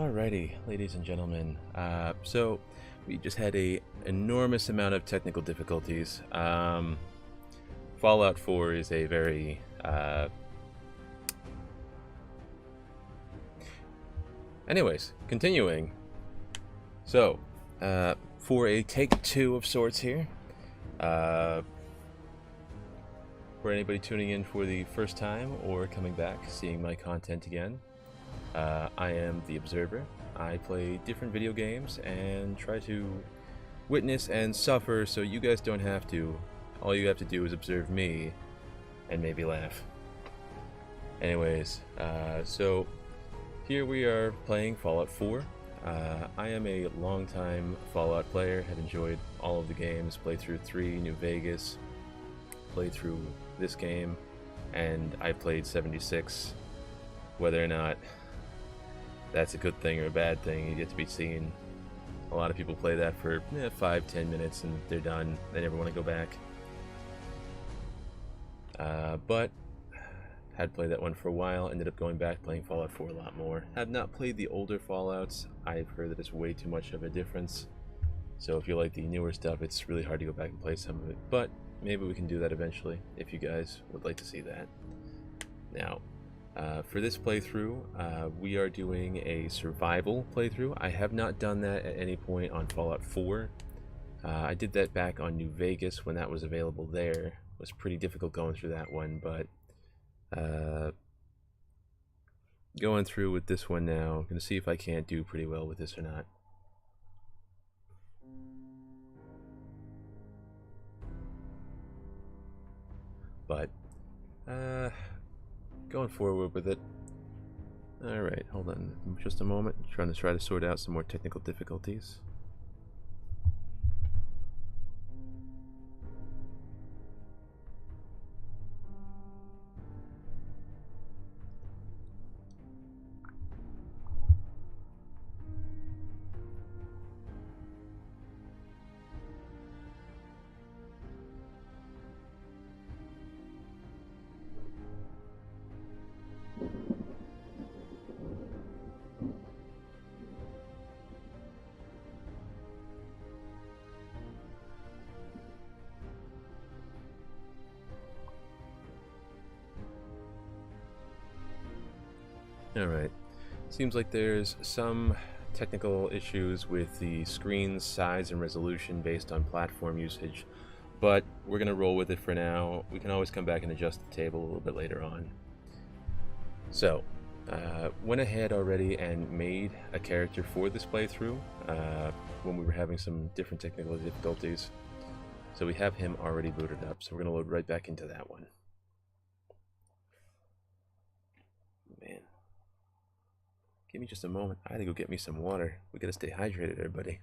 Alrighty, ladies and gentlemen. So we just had a enormous amount of technical difficulties. Fallout 4 is a very anyways, continuing. So, for a take two of sorts here, for anybody tuning in for the first time or coming back, seeing my content again, I am the Observer. I play different video games and try to witness and suffer so you guys don't have to. All you have to do is observe me and maybe laugh. Anyways, so here we are playing Fallout 4. I am a long-time Fallout player, have enjoyed all of the games, played through 3, New Vegas, played through this game, and I played 76. Whether or not that's a good thing or a bad thing, you get to be seen. A lot of people play that for 5-10 minutes and they're done. They never want to go back. But had played that one for a while, ended up going back playing Fallout 4 a lot more. Have not played the older Fallouts. I've heard that it's way too much of a difference. So if you like the newer stuff, it's really hard to go back and play some of it. But maybe we can do that eventually if you guys would like to see that. Now, for this playthrough, we are doing a survival playthrough. I have not done that at any point on Fallout 4. I did that back on New Vegas when that was available there. It was pretty difficult going through that one, but going through with this one now, I'm going to see if I can't do pretty well with this or not. But going forward with it. Alright, hold on just a moment. I'm trying to sort out some more technical difficulties. Alright, seems like there's some technical issues with the screen's size and resolution based on platform usage, but we're going to roll with it for now. We can always come back and adjust the table a little bit later on. So, went ahead already and made a character for this playthrough when we were having some different technical difficulties. So we have him already booted up, so we're going to load right back into that one. Man. Give me just a moment. I had to go get me some water. We gotta stay hydrated, everybody.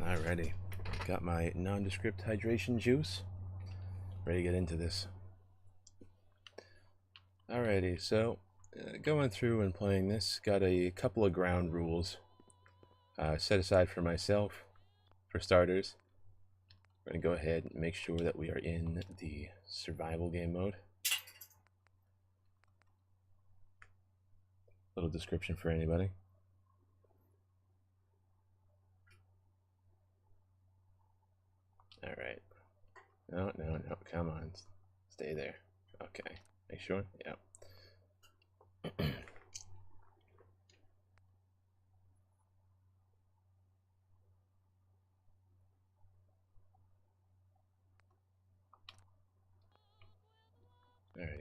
Alrighty, got my nondescript hydration juice. Ready to get into this. Alrighty, so going through and playing this, got a couple of ground rules set aside for myself. For starters, we're going to go ahead and make sure that we are in the survival game mode. Little description for anybody. Alright. No, come on. Stay there. Okay. Make sure? Yeah.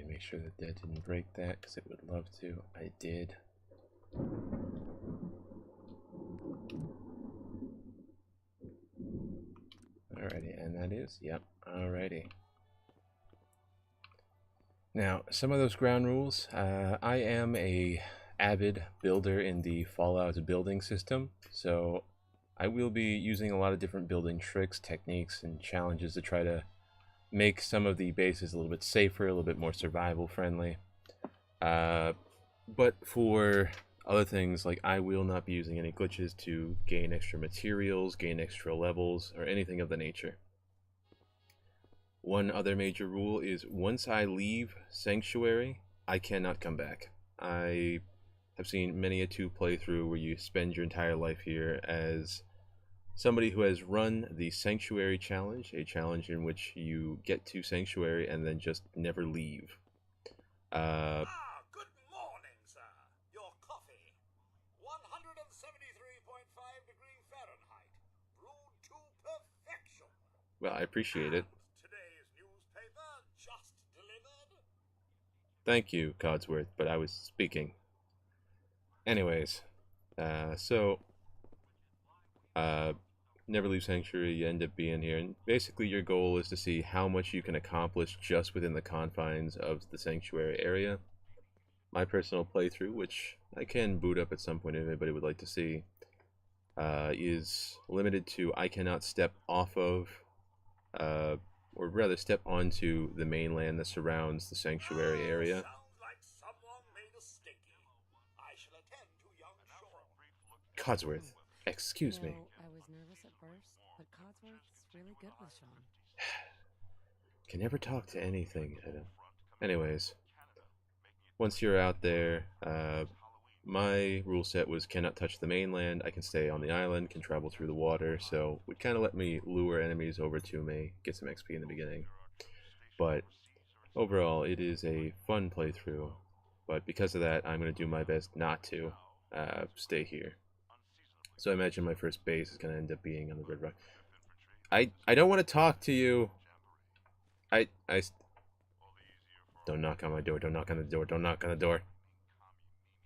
make sure that didn't break that, because it would love to. I did. Alrighty, and that is, yep, alrighty. Now, some of those ground rules, I am a avid builder in the Fallout building system, so I will be using a lot of different building tricks, techniques, and challenges to try to make some of the bases a little bit safer, a little bit more survival friendly. But for other things, like, I will not be using any glitches to gain extra materials, gain extra levels, or anything of the nature. One other major rule is once I leave Sanctuary, I cannot come back. I have seen many a 2 playthrough where you spend your entire life here as somebody who has run the Sanctuary challenge, a challenge in which you get to Sanctuary and then just never leave. Good morning, sir. Your coffee. 173.5 degrees Fahrenheit. Brewed to perfection. Well, I appreciate it. Today's newspaper just delivered. Thank you, Codsworth, but I was speaking. Anyways, never leave Sanctuary, you end up being here, and basically your goal is to see how much you can accomplish just within the confines of the Sanctuary area. My personal playthrough, which I can boot up at some point if anybody would like to see, is limited to I cannot step off of, or rather step onto the mainland that surrounds the Sanctuary area. Sounds like someone made a sticky. I shall attend to young Sean. Codsworth, excuse me. I was nervous at first, but Codsworth's really good with Sean. Can never talk to anything. Anyways, once you're out there, my rule set was cannot touch the mainland. I can stay on the island, can travel through the water, so it kind of let me lure enemies over to me, get some XP in the beginning. But overall, it is a fun playthrough. But because of that, I'm going to do my best not to stay here. So I imagine my first base is going to end up being on the Red Rock. I don't want to talk to you. Don't knock on my door. Don't knock on the door. Don't knock on the door.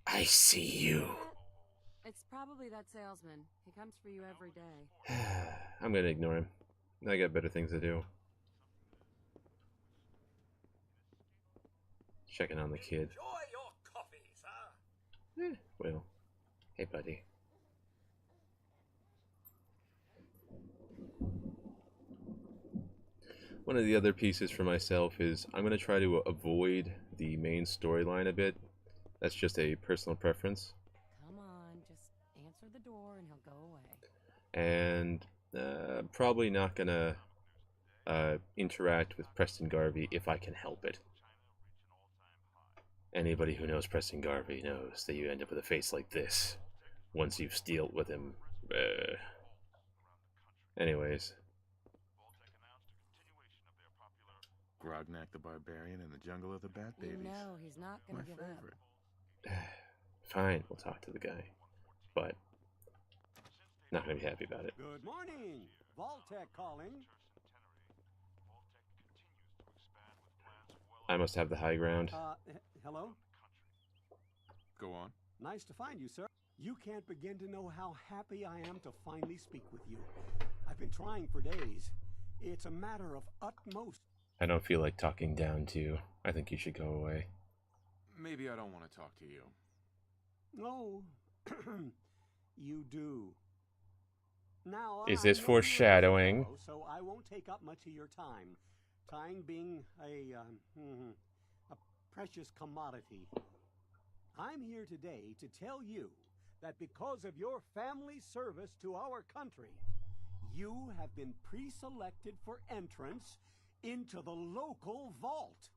I see you. It's probably that salesman. He comes for you every day. I'm going to ignore him. I got better things to do. Checking on the kid. Enjoy your coffee, sir. Well, hey, buddy. One of the other pieces for myself is I'm going to try to avoid the main storyline a bit. That's just a personal preference. Come on, just answer the door and he'll go away. And probably not going to interact with Preston Garvey if I can help it. Anybody who knows Preston Garvey knows that you end up with a face like this once you've dealt with him. Anyways. Grognak the Barbarian in the Jungle of the Bat Babies. You know he's not gonna My give favorite. Fine, we'll talk to the guy. But not going to be happy about it. Good morning. Vault-Tec calling. I must have the high ground. Hello? Go on. Nice to find you, sir. You can't begin to know how happy I am to finally speak with you. I've been trying for days. It's a matter of utmost... I don't feel like talking down to you. I think you should go away. Maybe I don't want to talk to you. No, you do. Now, Is I this know foreshadowing? you're a fellow, so I won't take up much of your time. Time being a precious commodity. I'm here today to tell you that because of your family service to our country, you have been pre-selected for entrance into the local vault.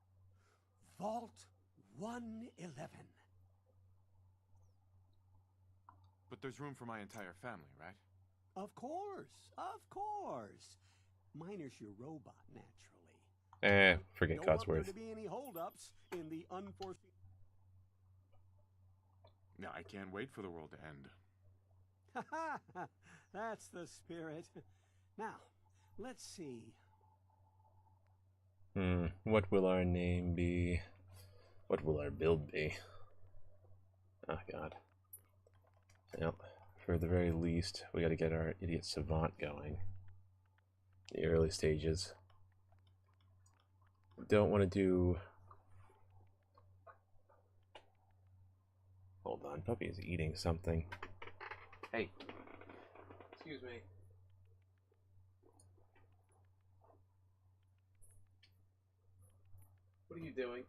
Vault 111. But there's room for my entire family, right? Of course, of course. Minus your robot, naturally. Forget Don't want there Codsworth. to be any holdups in the unforeseen. No, I can't wait for the world to end. Ha ha! That's the spirit. Now, let's see. What will our name be? What will our build be? Oh god. Yep. For the very least, we gotta get our idiot savant going. The early stages. Don't want to do... Hold on, puppy is eating something. Hey. Excuse me. What are you doing?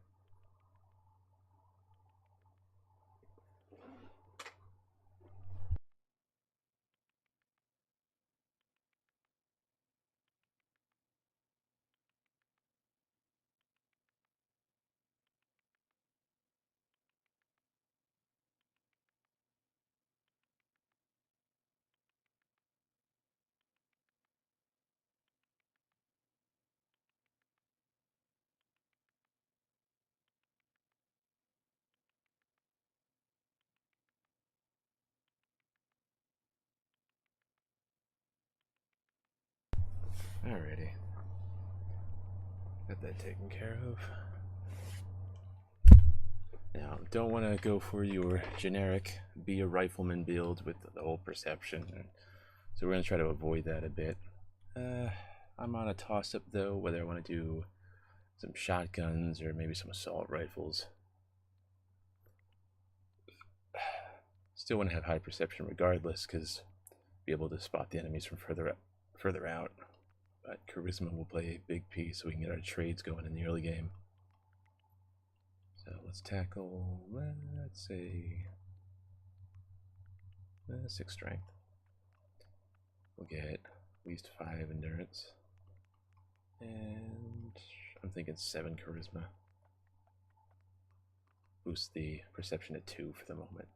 Alrighty. Got that taken care of. Now, don't want to go for your generic be a rifleman build with the whole perception. So we're going to try to avoid that a bit. I'm on a toss-up though, whether I want to do some shotguns or maybe some assault rifles. Still want to have high perception regardless, because be able to spot the enemies from further out. But charisma will play a big piece so we can get our trades going in the early game. So let's tackle, let's say, 6 strength. We'll get at least 5 endurance. And I'm thinking 7 charisma. Boost the perception to 2 for the moment.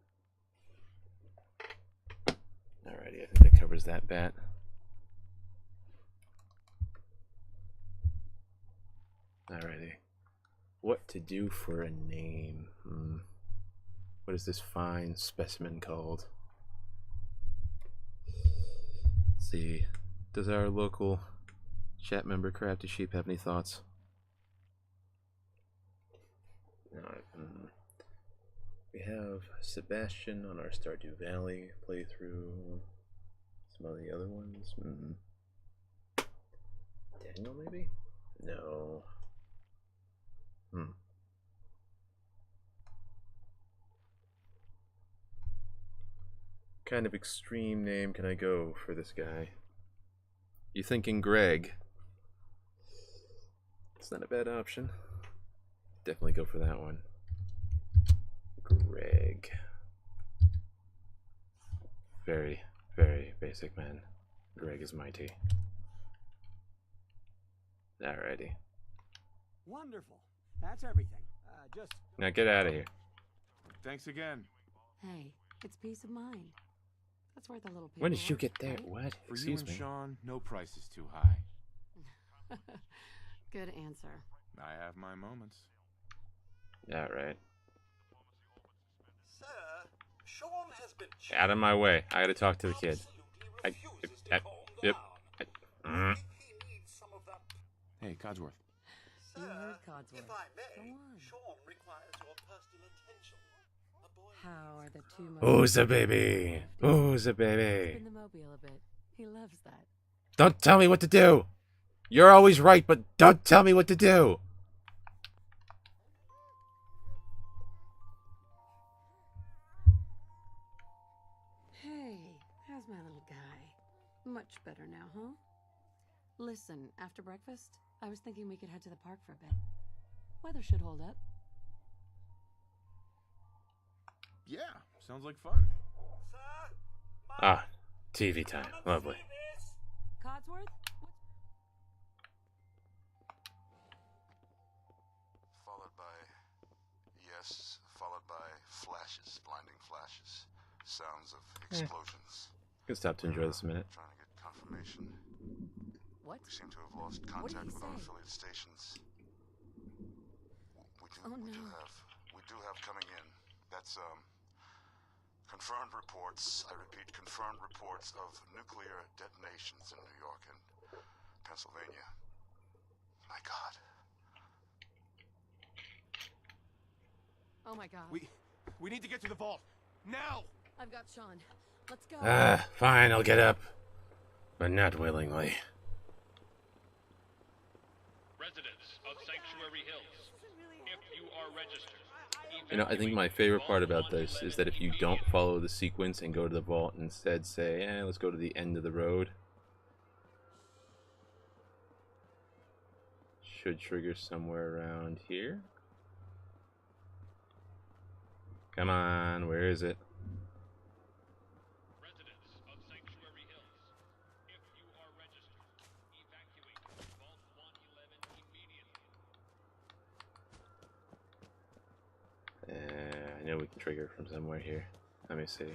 Alrighty, I think that covers that bat. Alrighty. What to do for a name? What is this fine specimen called? Let's see. Does our local chat member Crafty Sheep have any thoughts? We have Sebastian on our Stardew Valley playthrough. Some of the other ones. Daniel, maybe? No. Kind of extreme name can I go for this guy? You thinking Greg? It's not a bad option. Definitely go for that one. Greg. Very, very basic man. Greg is mighty. Alrighty. Wonderful. That's everything. Just... Now get out of here. Thanks again. Hey, it's peace of mind. That's worth a little paper. When did you get there? What? For Excuse you and me. Sean, no price is too high. Good answer. I have my moments. Yeah, right. Sir, Sean has been Out of my way. I gotta talk to the kid. Yep. He needs some of that. Hey, Codsworth. Sir, You heard Codsworth. if I may, Go on. Sean requires your personal attention. A boy How are the two most... Who's a baby? Who's a baby? Spin the mobile a bit. He loves that. Don't tell me what to do. You're always right, but don't tell me what to do. Hey, how's my little guy? Much better now, huh? Listen, after breakfast, I was thinking we could head to the park for a bit. Weather should hold up. Yeah, sounds like fun. Sir, Ah, TV time. Lovely. Codsworth? Followed by flashes, blinding flashes, sounds of explosions. Good stop to enjoy this a minute. Trying to get confirmation. What? We seem to have lost What did contact he with our say? affiliate stations. Oh, We no. do have coming in. That's confirmed reports. I repeat, confirmed reports of nuclear detonations in New York and Pennsylvania. My God. Oh my god. We need to get to the vault. Now! I've got Sean. Let's go. Fine, I'll get up. But not willingly. Residents of Sanctuary Hills, if you are registered, You know, I think my favorite part about this is that if you don't follow the sequence and go to the vault and instead say, let's go to the end of the road, should trigger somewhere around here. Come on, where is it? residents of Sanctuary Hills, if you are registered, evacuate Vault 111 immediately. I know we can trigger from somewhere here. Let me see.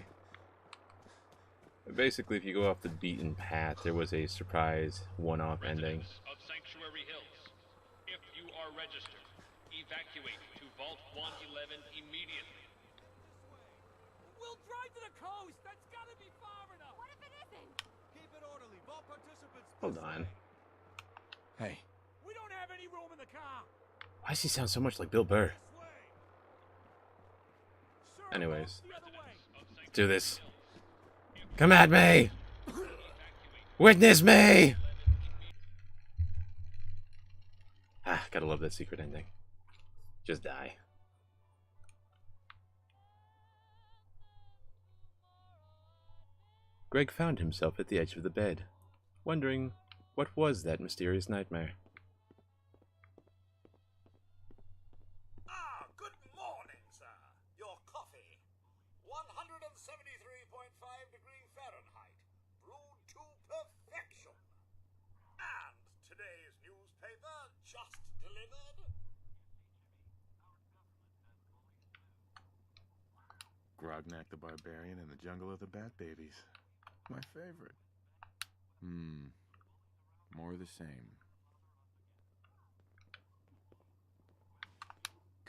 Basically, if you go off the beaten path, there was a surprise one-off ending. Residents of Sanctuary Hills, if you are registered, evacuate to Vault 111 immediately. We'll drive to the coast. That's gotta be far enough. What if it isn't? Keep it orderly. Vault participants. Hold on. Hey. We don't have any room in the car. Why does he sound so much like Bill Burr? This way. Sir, Anyways, the other way. let's do this. Come at me! Witness me! Gotta love that secret ending. Just die. Greg found himself at the edge of the bed, wondering what was that mysterious nightmare. Good morning, sir. Your coffee. 173.5 degree Fahrenheit. Brewed to perfection. And today's newspaper just delivered. Grognak the Barbarian and the Jungle of the Bat Babies. My favorite. More of the same.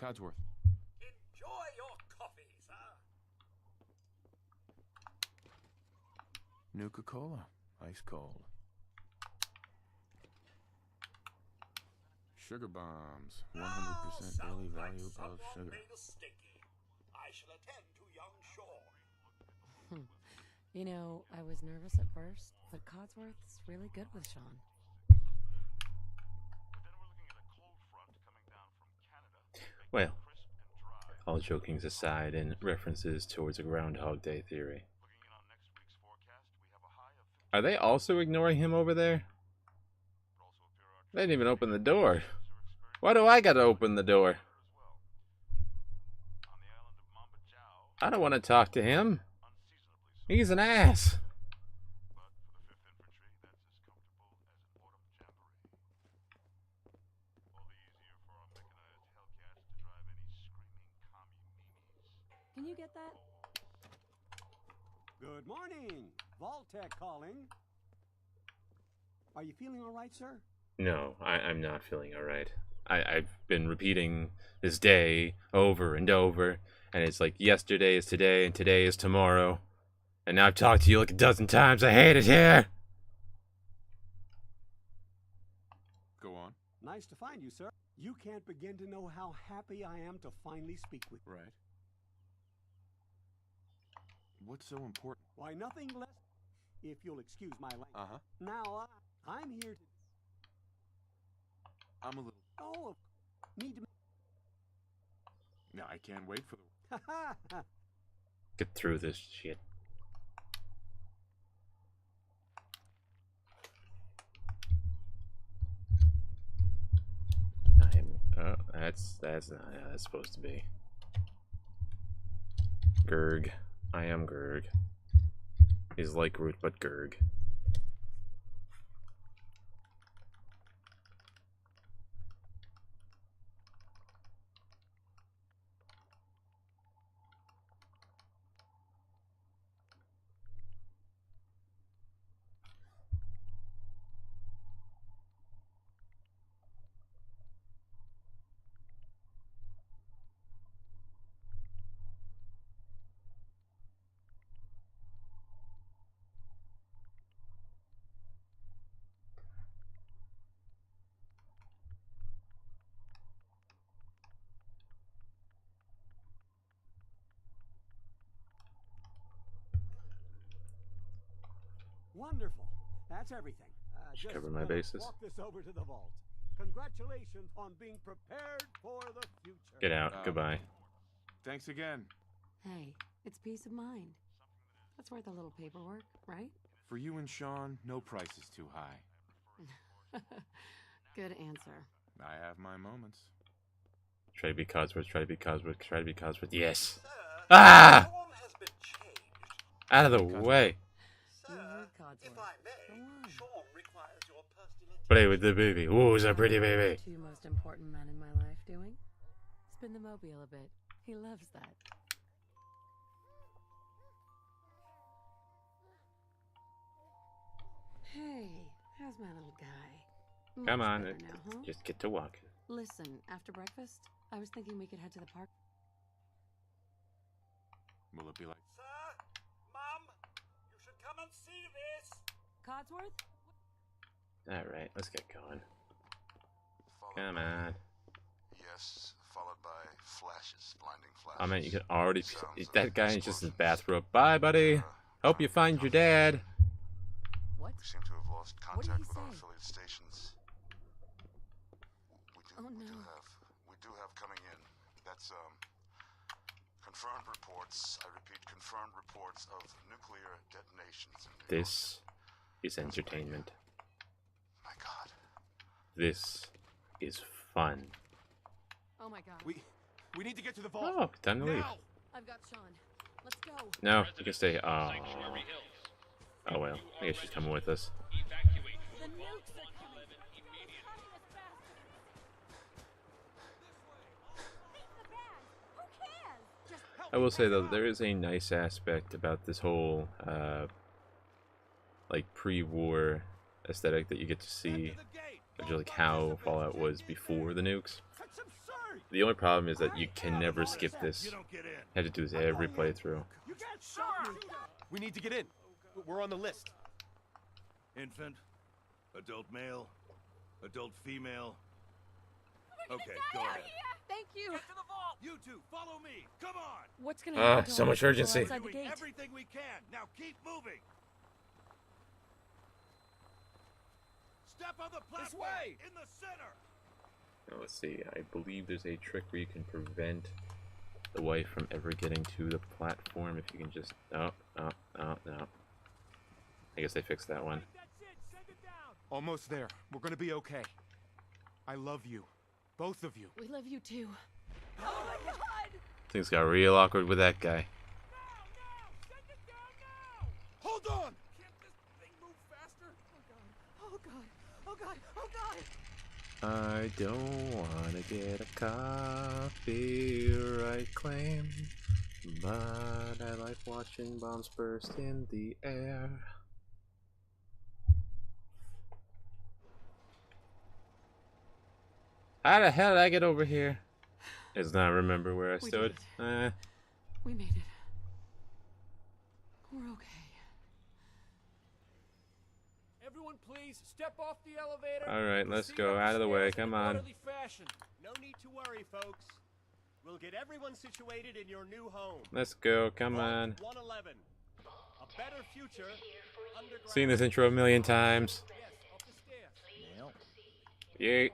Codsworth. Enjoy your coffee, sir. Nuka-Cola. Ice cold. Sugar bombs. 100% daily value of Someone sugar. made a sticky. I shall attend to young Sean. You know, I was nervous at first, but Codsworth's really good with Sean. Well, all jokings aside and references towards a Groundhog Day theory. Are they also ignoring him over there? They didn't even open the door. Why do I gotta open the door? I don't want to talk to him. He's an ass. Can you get that? Good morning. Vault-Tec calling. Are you feeling all right, sir? No, I'm not feeling alright. I've been repeating this day over and over, and it's like yesterday is today and today is tomorrow. And now I've talked to you like a dozen times. I hate it here. Go on. Nice to find you, sir. You can't begin to know how happy I am to finally speak with you. Right. What's so important? Why, nothing less, if you'll excuse my language. Uh-huh. Now, I'm here to... I'm a little... Oh, need to... No, I can't wait for the... Get through this shit. That's not how that's supposed to be. Gurg. I am Gurg. He's like Groot, but Gurg. Wonderful. That's everything. Just cover my bases. walk this over to the vault. Congratulations on being prepared for the future. Get out. Goodbye. Thanks again. Hey, it's peace of mind. That's worth a little paperwork, right? For you and Sean, no price is too high. Good answer. I have my moments. Try to be Cosworth. Try to be Cosworth. Try to be Cosworth. Yes. Sir, Ah! the form has been changed. Out of the way. Sir, heard if Codsworth. I may, Go on. Sean requires your personal attention. Play with the baby. Ooh, it's a pretty baby. Two most important men in my life doing? Spin the mobile a bit. He loves that. Hey, how's my little guy? Come Much on. better now, huh? Just get to walking. Listen, after breakfast, I was thinking we could head to the park. Will it be like... Sir, Mum, you should come and see this. Codsworth? Alright, let's get going. Followed Come by- on. Yes, followed by flashes, blinding flashes. I mean, you can already... Sounds That of guy in just his explosions. bathrobe. Bye, buddy. Hope you find your dad. What? We seem to have lost What did contact he with our say? affiliate stations. Oh, no. We do have coming in. That's confirmed reports. I repeat, confirmed reports of nuclear detonations in New York. This is entertainment. My God. This is fun. Oh my god. We need to get to the vault. Oh, time to leave. Now! I've got Sean. Let's go. No, you can stay. Oh, Sanctuary Hills. oh well. I guess she's coming with us. Evacuate The Vault nukes are 111 immediately. I will say though, there is a nice aspect about this whole like pre-war aesthetic that you get to see of just like how Fallout was before the nukes. That's absurd. The only problem is that you can never skip this. You have to do this every playthrough. You can't stop me. We need to get in. We're on the list. Infant, adult male, adult female. Okay, go ahead. Thank you. You two, follow me. Come on. What's gonna happen to So all much the people urgency. outside the Doing gate? everything we can. Now keep moving. Step on the platform. way. In the center. Now, let's see. I believe there's a trick where you can prevent the wife from ever getting to the platform if you can just. Oh, no. I guess they fixed that one. Almost there. We're gonna be okay. I love you. Both of you. We love you too. Oh my god! Things got real awkward with that guy. Hold on! Can't this thing move faster? Oh god! Oh god! Oh god! I don't wanna get a copyright claim, but I like watching bombs burst in the air. How the hell did I get over here? Does not remember where I We stood. did We made it. We're okay. Everyone, please step off the elevator. All right, let's Proceed go up out of the way. stairs in Come an on. orderly fashion. No need to worry, folks. We'll get everyone situated in your new home. Let's go. Come Vault on. 111. A better future. Underground. Seen this intro a million times. Yes, up the stairs. Yeet.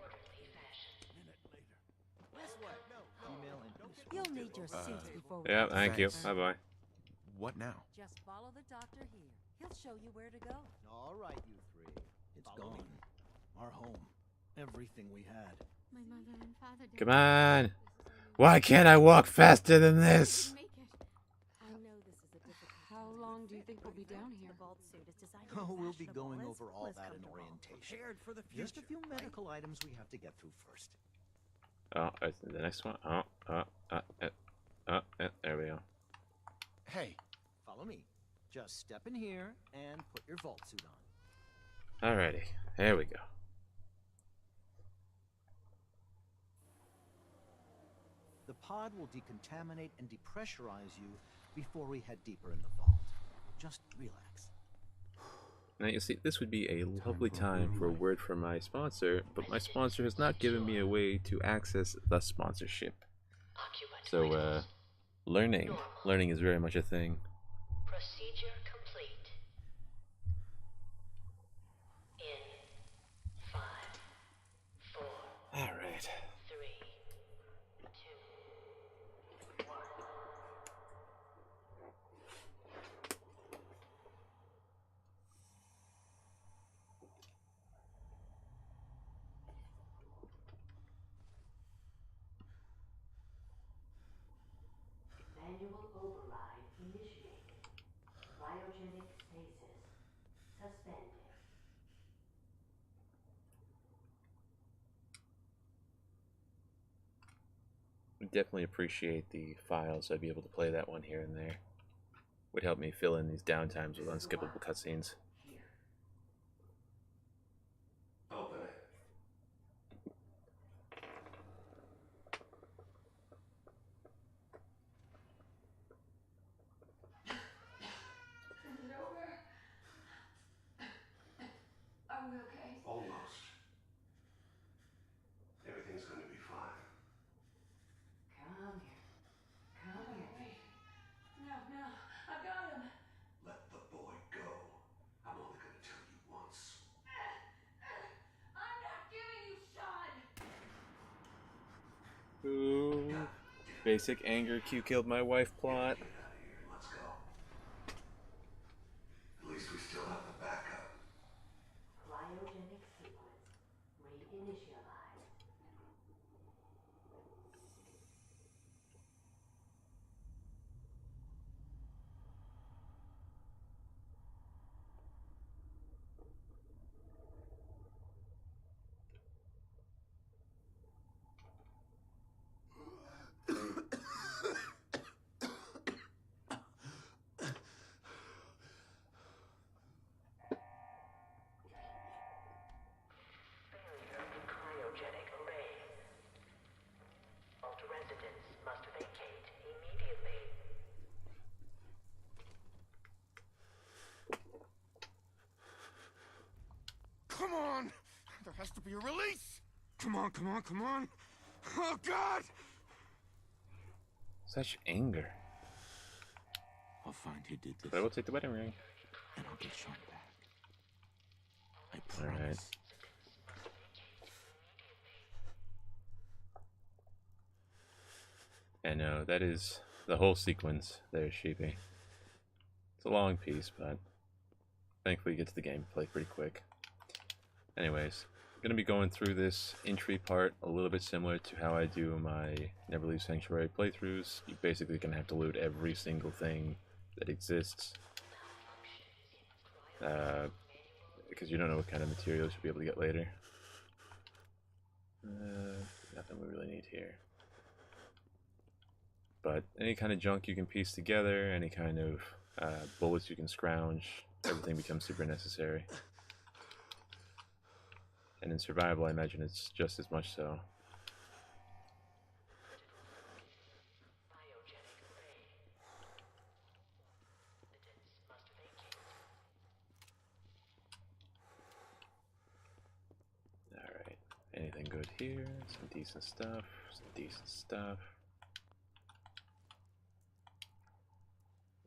You'll need your seats before we Yeah, thank you. Thanks. Bye bye. What now? Just follow the doctor here. He'll show you where to go. All right, you three. It's gone. Our home. Everything we had. My mother and father Come on. Why can't I walk faster than this? make it. I know this is a difficult. How long do you think we'll be down here? The vault suit is designed Oh, to be we'll be fashionable going as over well all as that in comfortable. orientation. Prepared for the future. Just a few medical items we have to get through first. Oh, the next one. There we go. Hey, follow me. Just step in here and put your vault suit on. Alrighty, there we go. The pod will decontaminate and depressurize you before we head deeper in the vault. Just relax. Now you see, this would be a lovely time for a word from my sponsor, but my sponsor has not given me a way to access the sponsorship. So, learning is very much a thing. Procedure complete. Cryogenic stasis suspended. I definitely appreciate the files. I'd be able to play that one here and there. Would help me fill in these downtimes with unskippable cutscenes. Open it. Is it over? Are we okay? Almost. Everything's going to be fine. Come here. Come here. Wait. No, no. I've got him. Let the boy go. I'm only going to tell you once. I'm not giving you Sean. Ooh. Basic anger Q killed my wife plot. Let's go. At least we still have the backup. Cryogenic sequence reinitialized. Cryogenic arrays. All residents must vacate immediately. Come on! There has to be a release! Come on, come on, come on! Oh, God! Such anger. I'll find who did this. But I will take the wedding ring. And I'll get Sean back. I Alright. promise. I know, that is the whole sequence there, Sheepy. It's a long piece, but thankfully you get to the gameplay pretty quick. Anyways, I'm going to be going through this entry part a little bit similar to how I do my Neverleaf Sanctuary playthroughs. You're basically going to have to loot every single thing that exists. Because you don't know what kind of materials you'll be able to get later. Nothing we really need here. But any kind of junk you can piece together, any kind of bullets you can scrounge, everything becomes super necessary. And in survival, I imagine it's just as much so. Alright, anything good here? Some decent stuff, some decent stuff.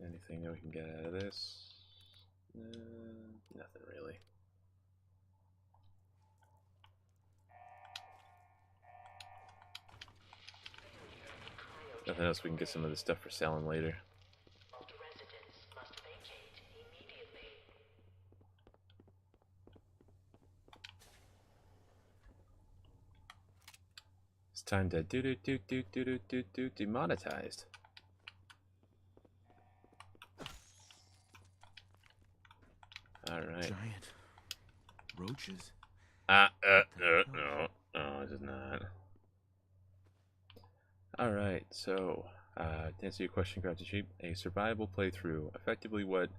Anything that we can get out of this? Nothing really. Nothing else we can get some of this stuff for selling later. It's time to demonetized. Alright. Giant roaches? No, it is not. Alright, so, to answer your question, Crafty Sheep, a survival playthrough. Effectively what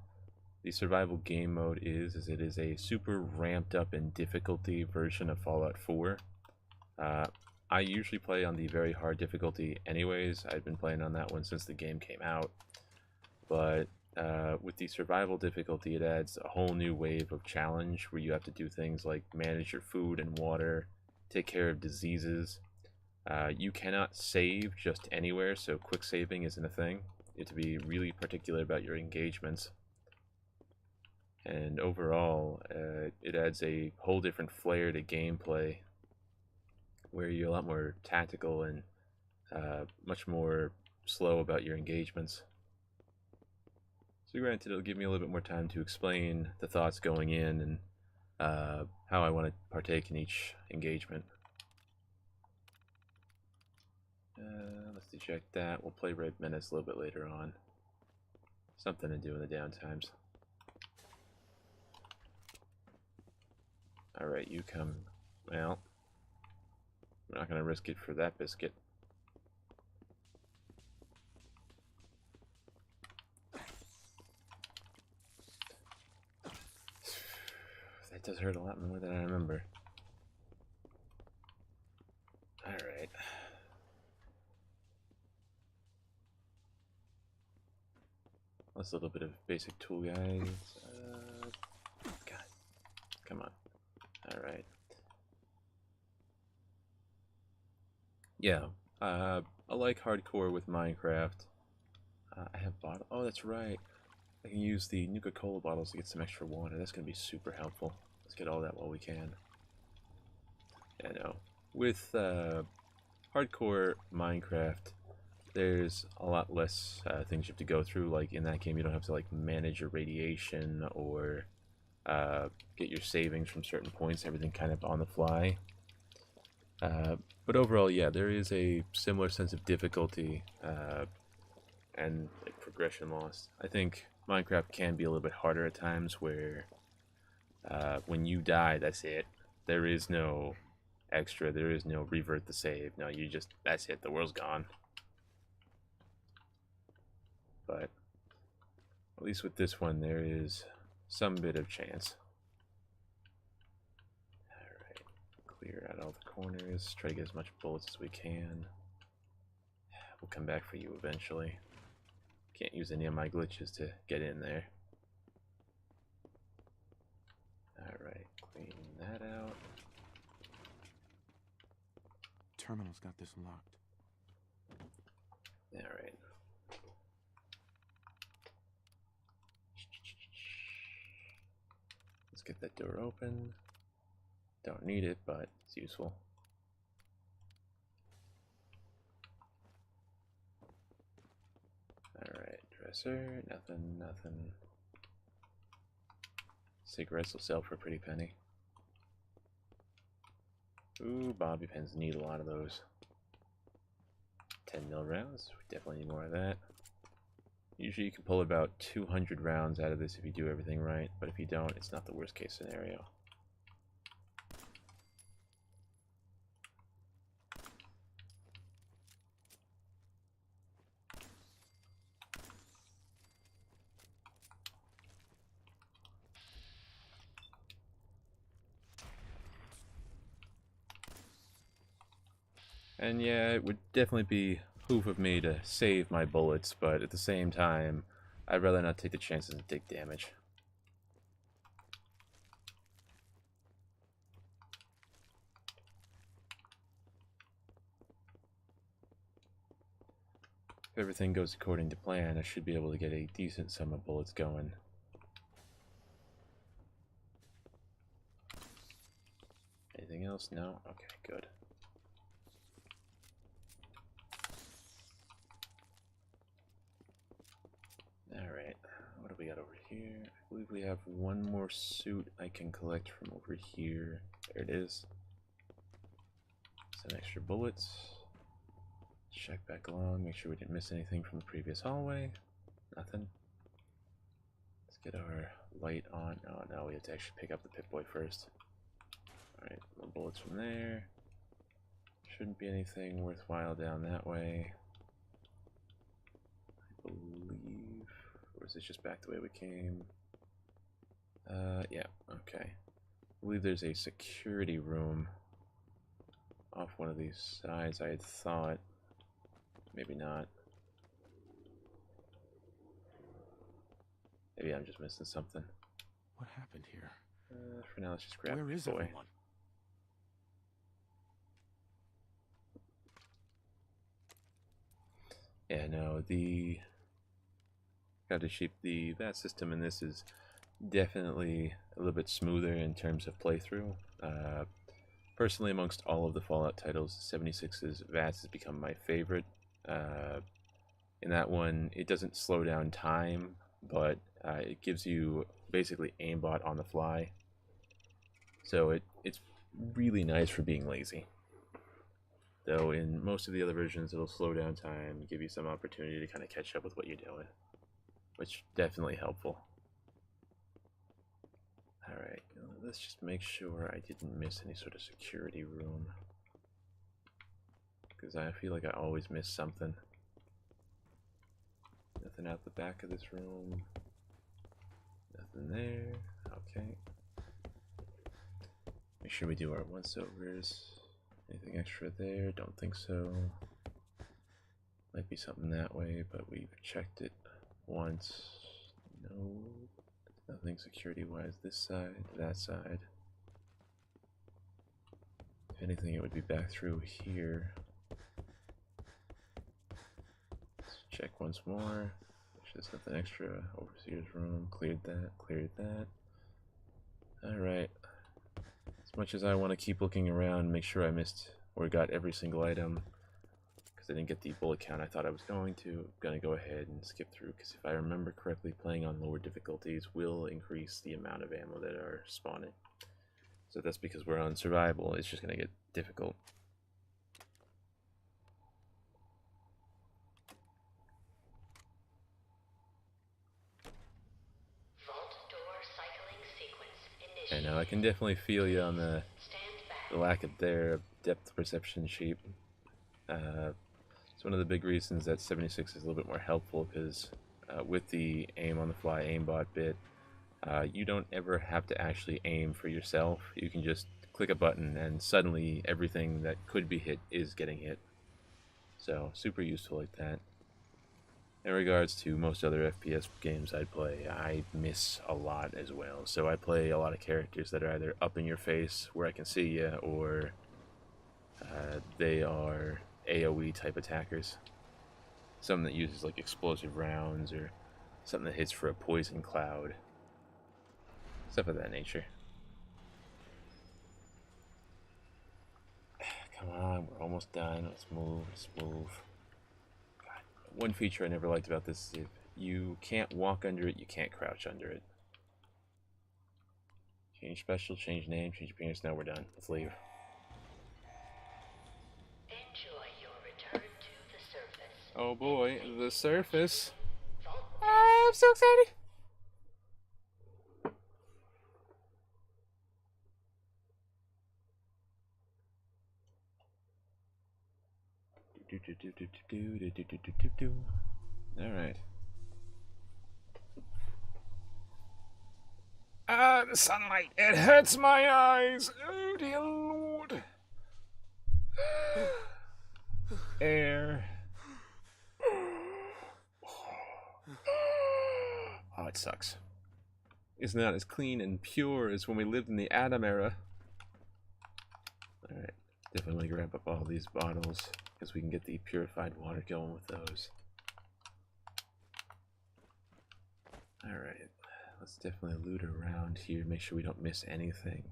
the survival game mode is it is a super ramped up in difficulty version of Fallout 4. I usually play on the very hard difficulty anyways. I've been playing on that one since the game came out. But with the survival difficulty, it adds a whole new wave of challenge where you have to do things like manage your food and water, take care of diseases. You cannot save just anywhere, so quick saving isn't a thing. You have to be really particular about your engagements. And overall, it adds a whole different flair to gameplay, where you're a lot more tactical and much more slow about your engagements. So granted, it'll give me a little bit more time to explain the thoughts going in and how I want to partake in each engagement. Let's eject that. We'll play Red Menace a little bit later on. Something to do in the downtimes. Alright, you come. Well, we're not gonna risk it for that biscuit. That does hurt a lot more than I remember. Alright. That's a little bit of basic tool, guys. God. Come on. Alright. Yeah. I like hardcore with Minecraft. I have bottle. Oh, that's right. I can use the Nuka-Cola bottles to get some extra water. That's going to be super helpful. Let's get all that while we can. Yeah, no. With hardcore Minecraft, there's a lot less things you have to go through. Like in that game, you don't have to like manage your radiation or get your savings from certain points. Everything kind of on the fly. But overall, yeah, there is a similar sense of difficulty and like, progression loss. I think Minecraft can be a little bit harder at times where when you die, that's it. There is no extra, there is no revert the save. No, you just, that's it, the world's gone. But at least with this one, there is some bit of chance. Alright, clear out all the corners, try to get as much bullets as we can. We'll come back for you eventually. Can't use any of my glitches to get in there. Alright, clean that out. Terminal's got this locked. Alright. Let's get that door open. Don't need it, but it's useful. Alright, dresser, nothing. Cigarettes will sell for a pretty penny. Ooh, bobby pins, need a lot of those. 10 mil rounds, we definitely need more of that. Usually you can pull about 200 rounds out of this if you do everything right, but if you don't, it's not the worst case scenario. And yeah, it would definitely be hoof of me to save my bullets, but at the same time, I'd rather not take the chances and take damage. If everything goes according to plan, I should be able to get a decent sum of bullets going. Anything else? No? Okay, good. Alright, what do we got over here? I believe we have one more suit I can collect from over here. There it is. Some extra bullets. Check back along, make sure we didn't miss anything from the previous hallway. Nothing. Let's get our light on. Oh no, we have to actually pick up the Pip-Boy first. Alright, more bullets from there. Shouldn't be anything worthwhile down that way. I believe... Or is this just back the way we came? Yeah, okay. I believe there's a security room off one of these sides, I had thought. Maybe not. Maybe I'm just missing something. What happened here? For now, let's just grab Where is Pip-Boy. everyone? Yeah, no, got to shape that system in this is definitely a little bit smoother in terms of playthrough. Personally, amongst all of the Fallout titles, 76's VATS has become my favorite. In that one, it doesn't slow down time, but it gives you basically aimbot on the fly. So it's really nice for being lazy. Though in most of the other versions, it'll slow down time, give you some opportunity to kind of catch up with what you're doing, which definitely helpful. Alright, let's just make sure I didn't miss any sort of security room. Because I feel like I always miss something. Nothing out the back of this room. Nothing there. Okay. Make sure we do our once-overs. Anything extra there? Don't think so. Might be something that way, but we've checked it once. No. Nothing security-wise this side, that side. If anything, it would be back through here. Let's check once more. Make sure there's nothing extra. Overseer's room. Cleared that. Cleared that. Alright. As much as I want to keep looking around, make sure I missed or got every single item, because I didn't get the bullet count I thought I was going to, I'm going to go ahead and skip through, because if I remember correctly, playing on lower difficulties will increase the amount of ammo that are spawning. So that's because we're on survival, it's just going to get difficult. Vault door cycling sequence I initiated. know, I can definitely feel you on the lack of their depth perception sheet. It's one of the big reasons that 76 is a little bit more helpful, because with the aim on the fly aimbot bit, you don't ever have to actually aim for yourself. You can just click a button and suddenly everything that could be hit is getting hit. So super useful like that. In regards to most other FPS games I play, I miss a lot as well. So I play a lot of characters that are either up in your face where I can see you, or they are AoE type attackers. Something that uses like explosive rounds, or something that hits for a poison cloud. Stuff of that nature. Come on, we're almost done. Let's move, let's move. One feature I never liked about this is if you can't walk under it, you can't crouch under it. Change special, change name, change appearance. Now we're done. Let's leave. Enjoy your return to the surface. Oh boy, the surface. I'm so excited. Alright. Ah, the sunlight. It hurts my eyes. Oh, dear Lord. Air. Oh, it sucks. It's not as clean and pure as when we lived in the Atom era. Alright. Definitely grab up all these bottles, because we can get the purified water going with those. Alright, let's definitely loot around here, make sure we don't miss anything.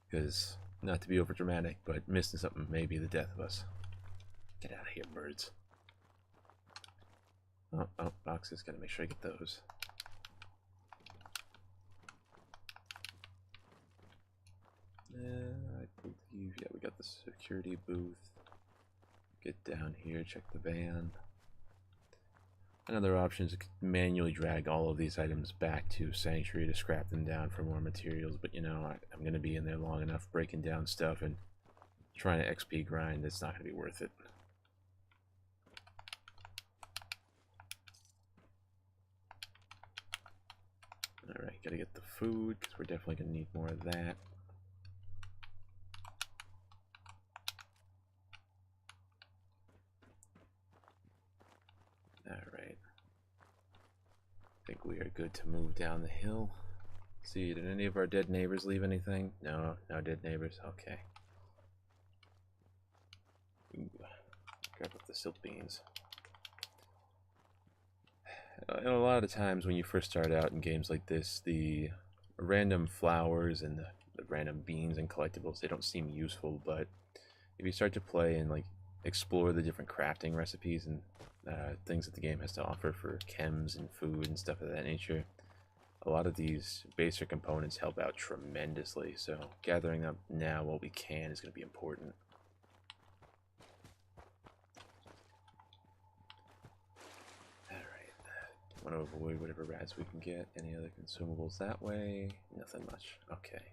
Because, not to be over dramatic, but missing something may be the death of us. Get out of here, birds. Oh, boxes, gotta make sure I get those. I believe, yeah, we got the security booth. Get down here, check the van. Another option is to manually drag all of these items back to Sanctuary to scrap them down for more materials, but you know, I'm going to be in there long enough breaking down stuff and trying to XP grind, it's not going to be worth it. Alright, gotta get the food, because we're definitely going to need more of that. Alright. I think we are good to move down the hill. See, did any of our dead neighbors leave anything? No, no dead neighbors. Okay. Ooh. Grab up the silk beans. And a lot of times when you first start out in games like this, the random flowers and the random beans and collectibles, they don't seem useful, but if you start to play and like explore the different crafting recipes and things that the game has to offer for chems and food and stuff of that nature, a lot of these basic components help out tremendously, so gathering up now what we can is going to be important. Want to avoid whatever rats we can get. Any other consumables that way? Nothing much. Okay.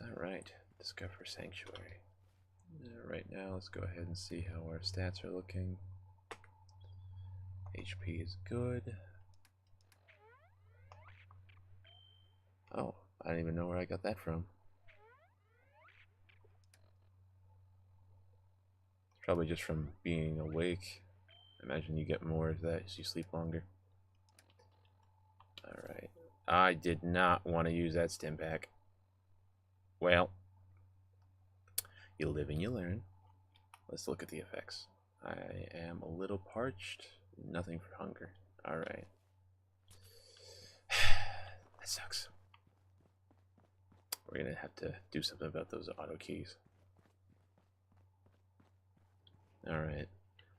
Alright. Discover Sanctuary. Right now, let's go ahead and see how our stats are looking. HP is good. Oh, I don't even know where I got that from. Probably just from being awake. I imagine you get more of that as you sleep longer. Alright. I did not want to use that stim pack. Well, you live and you learn. Let's look at the effects. I am a little parched. Nothing for hunger. Alright. That sucks. We're gonna have to do something about those auto keys. Alright.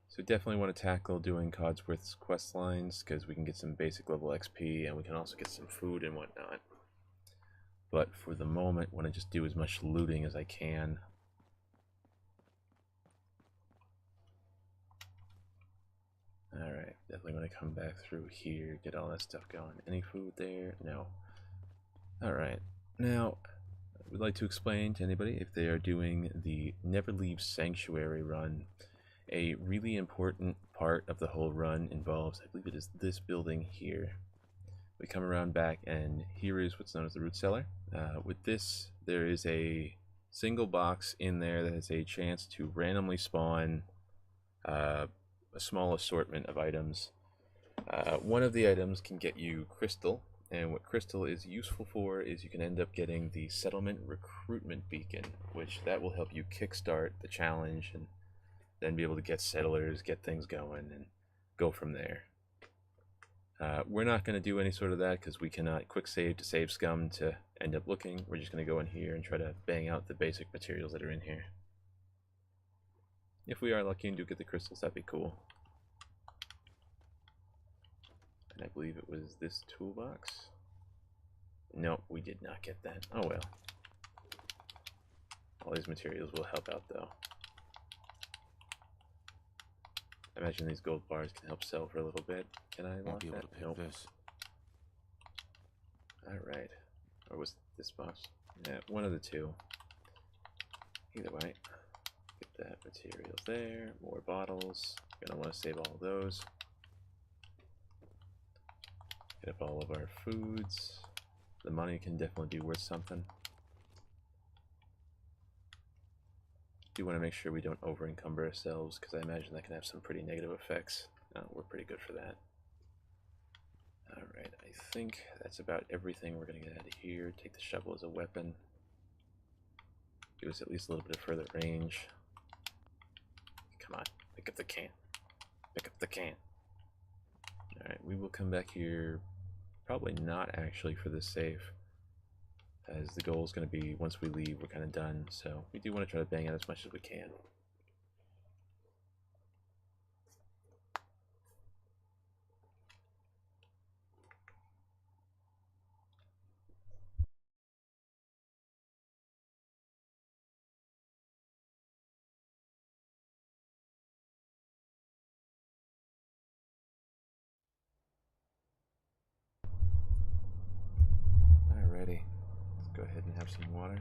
So definitely want to tackle doing Codsworth's quest lines, because we can get some basic level XP, and we can also get some food and whatnot. But for the moment, I want to just do as much looting as I can. Alright, definitely want to come back through here, get all that stuff going. Any food there? No. Alright, now, I would like to explain to anybody, if they are doing the Never Leave Sanctuary run, a really important part of the whole run involves, I believe it is this building here. We come around back, and here is what's known as the root cellar. With this, there is a single box in there that has a chance to randomly spawn a small assortment of items. One of the items can get you crystal, and what crystal is useful for is you can end up getting the settlement recruitment beacon, which that will help you kickstart the challenge and then be able to get settlers, get things going, and go from there. We're not going to do any sort of that because we cannot quick save to save scum to end up looking. We're just going to go in here and try to bang out the basic materials that are in here. If we are lucky and do get the crystals, that'd be cool. And I believe it was this toolbox. Nope, we did not get that. Oh well. All these materials will help out though. I imagine these gold bars can help sell for a little bit. Can I lock that? Nope. Alright. Or was this box? Yeah, one of the two. Either way. Get that materials there. More bottles. Gonna want to save all of those. Get up all of our foods. The money can definitely be worth something. Do want to make sure we don't over encumber ourselves, because I imagine that can have some pretty negative effects. We're pretty good for that. Alright, I think that's about everything we're going to get out of here. Take the shovel as a weapon. Give us at least a little bit of further range. Come on, pick up the can. Pick up the can. Alright, we will come back here, probably not actually for this save, as the goal is going to be once we leave we're kind of done, so we do want to try to bang out as much as we can. Alrighty, let's go ahead and have some water,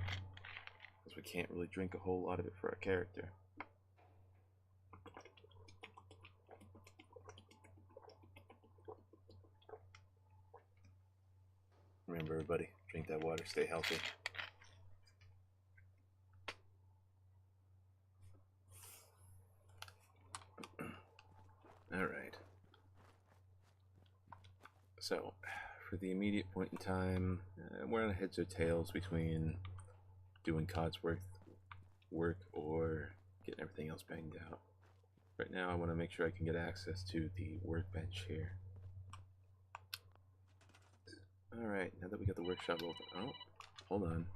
because we can't really drink a whole lot of it for our character. Remember everybody, drink that water, stay healthy. Alright. So, for the immediate point in time, we're on heads or tails between doing Codsworth work or getting everything else banged out. Right now I want to make sure I can get access to the workbench here. Alright, now that we got the workshop open... Oh, hold on.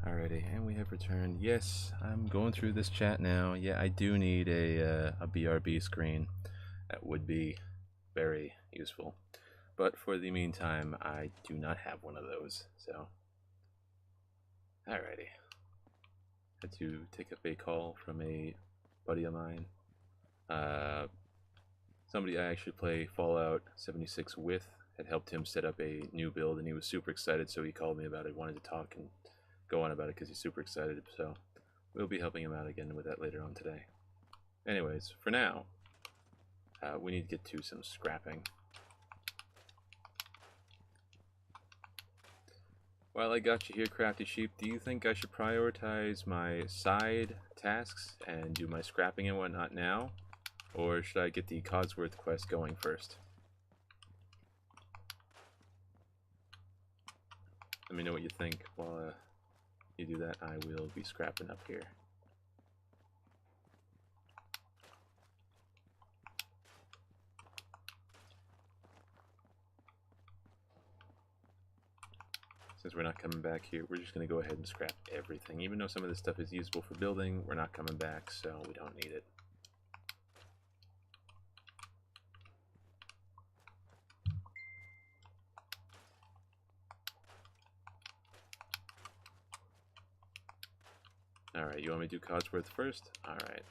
Alrighty, and we have returned. Yes, I'm going through this chat now. Yeah, I do need a BRB screen. That would be very useful. But for the meantime, I do not have one of those, so... Alrighty. Had to take up a call from a buddy of mine. Somebody I actually play Fallout 76 with had helped him set up a new build, and he was super excited, so he called me about it, wanted to talk and go on about it because he's super excited, so we'll be helping him out again with that later on today. Anyways, for now, we need to get to some scrapping. While I got you here, Crafty Sheep, do you think I should prioritize my side tasks and do my scrapping and whatnot now? Or should I get the Codsworth quest going first? Let me know what you think. While you do that, I will be scrapping up here. Since we're not coming back here, we're just going to go ahead and scrap everything. Even though some of this stuff is usable for building, we're not coming back, so we don't need it. Alright, you want me to do Codsworth first? Alright.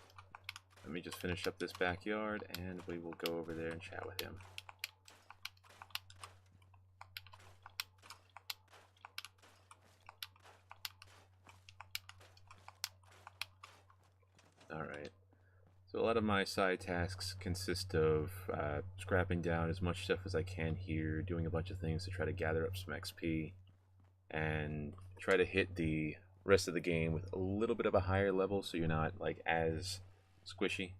Let me just finish up this backyard, and we will go over there and chat with him. Alright, so a lot of my side tasks consist of scrapping down as much stuff as I can here, doing a bunch of things to try to gather up some XP, and try to hit the rest of the game with a little bit of a higher level so you're not like as squishy.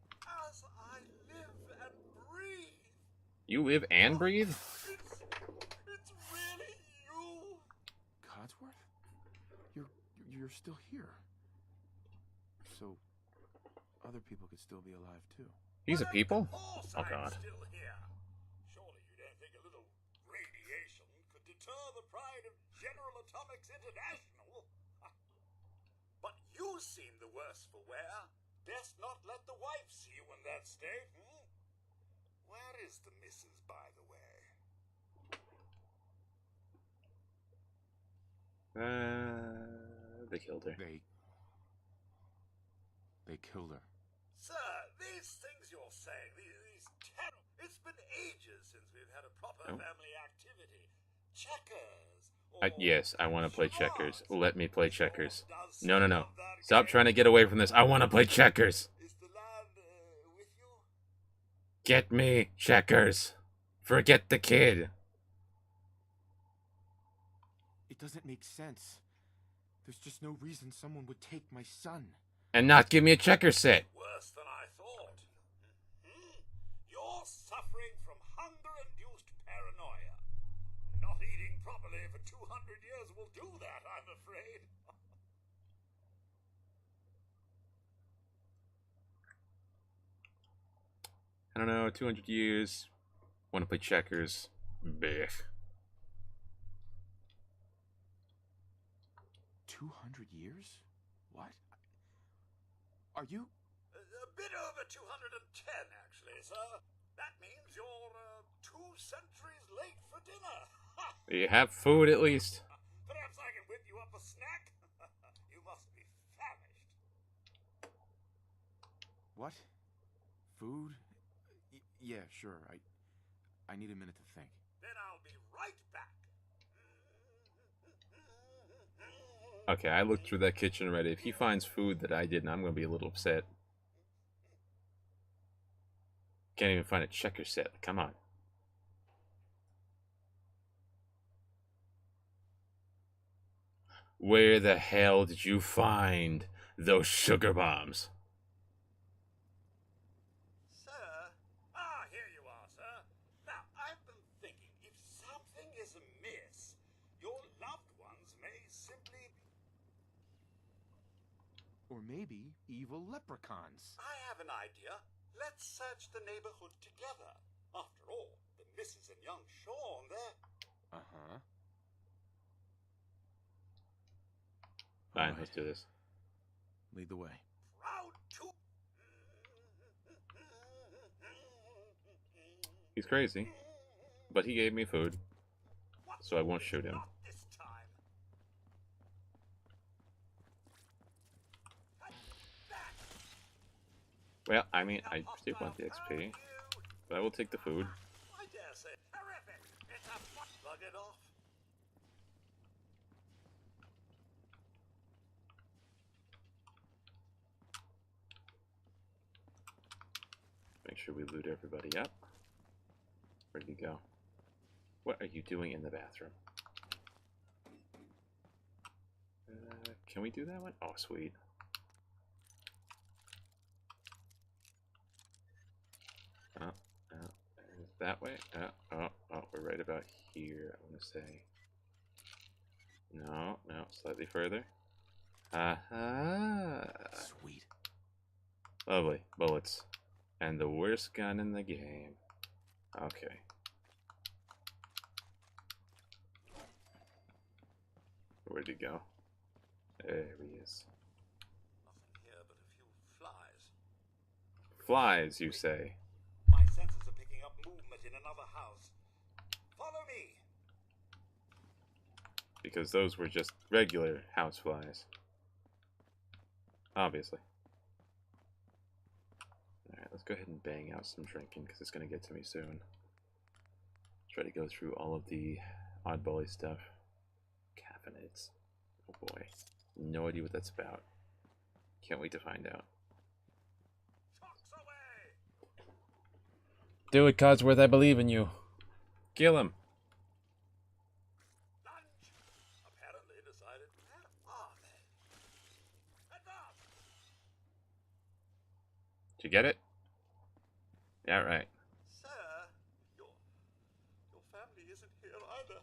As I live and breathe. You live and breathe? It's really you. Codsworth? You're still here. So other people could still be alive too. He's a people? Oh God. Still here. Surely you don't think a little radiation could deter the pride of General Atomics International? But you seem the worse for wear. Best not let the wife see you in that state, hmm? Where is the missus, by the way? They killed her. They killed her. Sir, these things you're saying, these terrible... It's been ages since we've had a proper family activity. Checkers. Yes, I want to play checkers. Let me play checkers. No, no, no. Stop trying to get away from this. I want to play checkers. Is the lad with you? Get me checkers. Forget the kid. It doesn't make sense. There's just no reason someone would take my son. And not give me a checker set. Worse than I thought. You're suffering from hunger-induced paranoia. Not eating properly for 200 years will do that, I'm afraid. I don't know, 200 years. Want to play checkers. Blech. 200 years? What? Are you? A bit over 210, actually, sir. That means you're 2 centuries late for dinner. You have food at least. Perhaps I can whip you up a snack? You must be famished. What? Food? Yeah, sure. I need a minute to think. Then I'll be right back. Okay, I looked through that kitchen already. If he finds food that I didn't, I'm going to be a little upset. Can't even find a checker set. Come on. Where the hell did you find those sugar bombs? Sir? Here you are, sir. Now, I've been thinking, if something is amiss, your loved ones may simply... Or maybe evil leprechauns. I have an idea. Let's search the neighborhood together. After all, the missus and young Sean, they're... Uh-huh. Fine, Alright. let's do this. Lead the way. Proud to. He's crazy, but he gave me food, so I won't shoot him. Not this time. Well, I mean, I do want the XP, but I will take the food. I dare say, terrific. It's a plug it off. Make sure we loot everybody up. Where'd he go? What are you doing in the bathroom? Can we do that one? Oh, sweet. That way? Oh, we're right about here, I want to say. No, slightly further. Aha! Sweet. Lovely. Bullets. And the worst gun in the game. Okay. Where'd he go? There he is. Nothing here but a few flies. Flies, you say? My senses are picking up movement in another house. Follow me. Because those were just regular houseflies. Obviously. Alright, let's go ahead and bang out some drinking, because it's going to get to me soon. Try to go through all of the oddbally stuff. Caffeinates. Oh boy. No idea what that's about. Can't wait to find out. Do it, Codsworth. I believe in you. Kill him. Lunch. Apparently decided. Where are they? Advance. Did you get it? Yeah, right. Sir, your family isn't here either.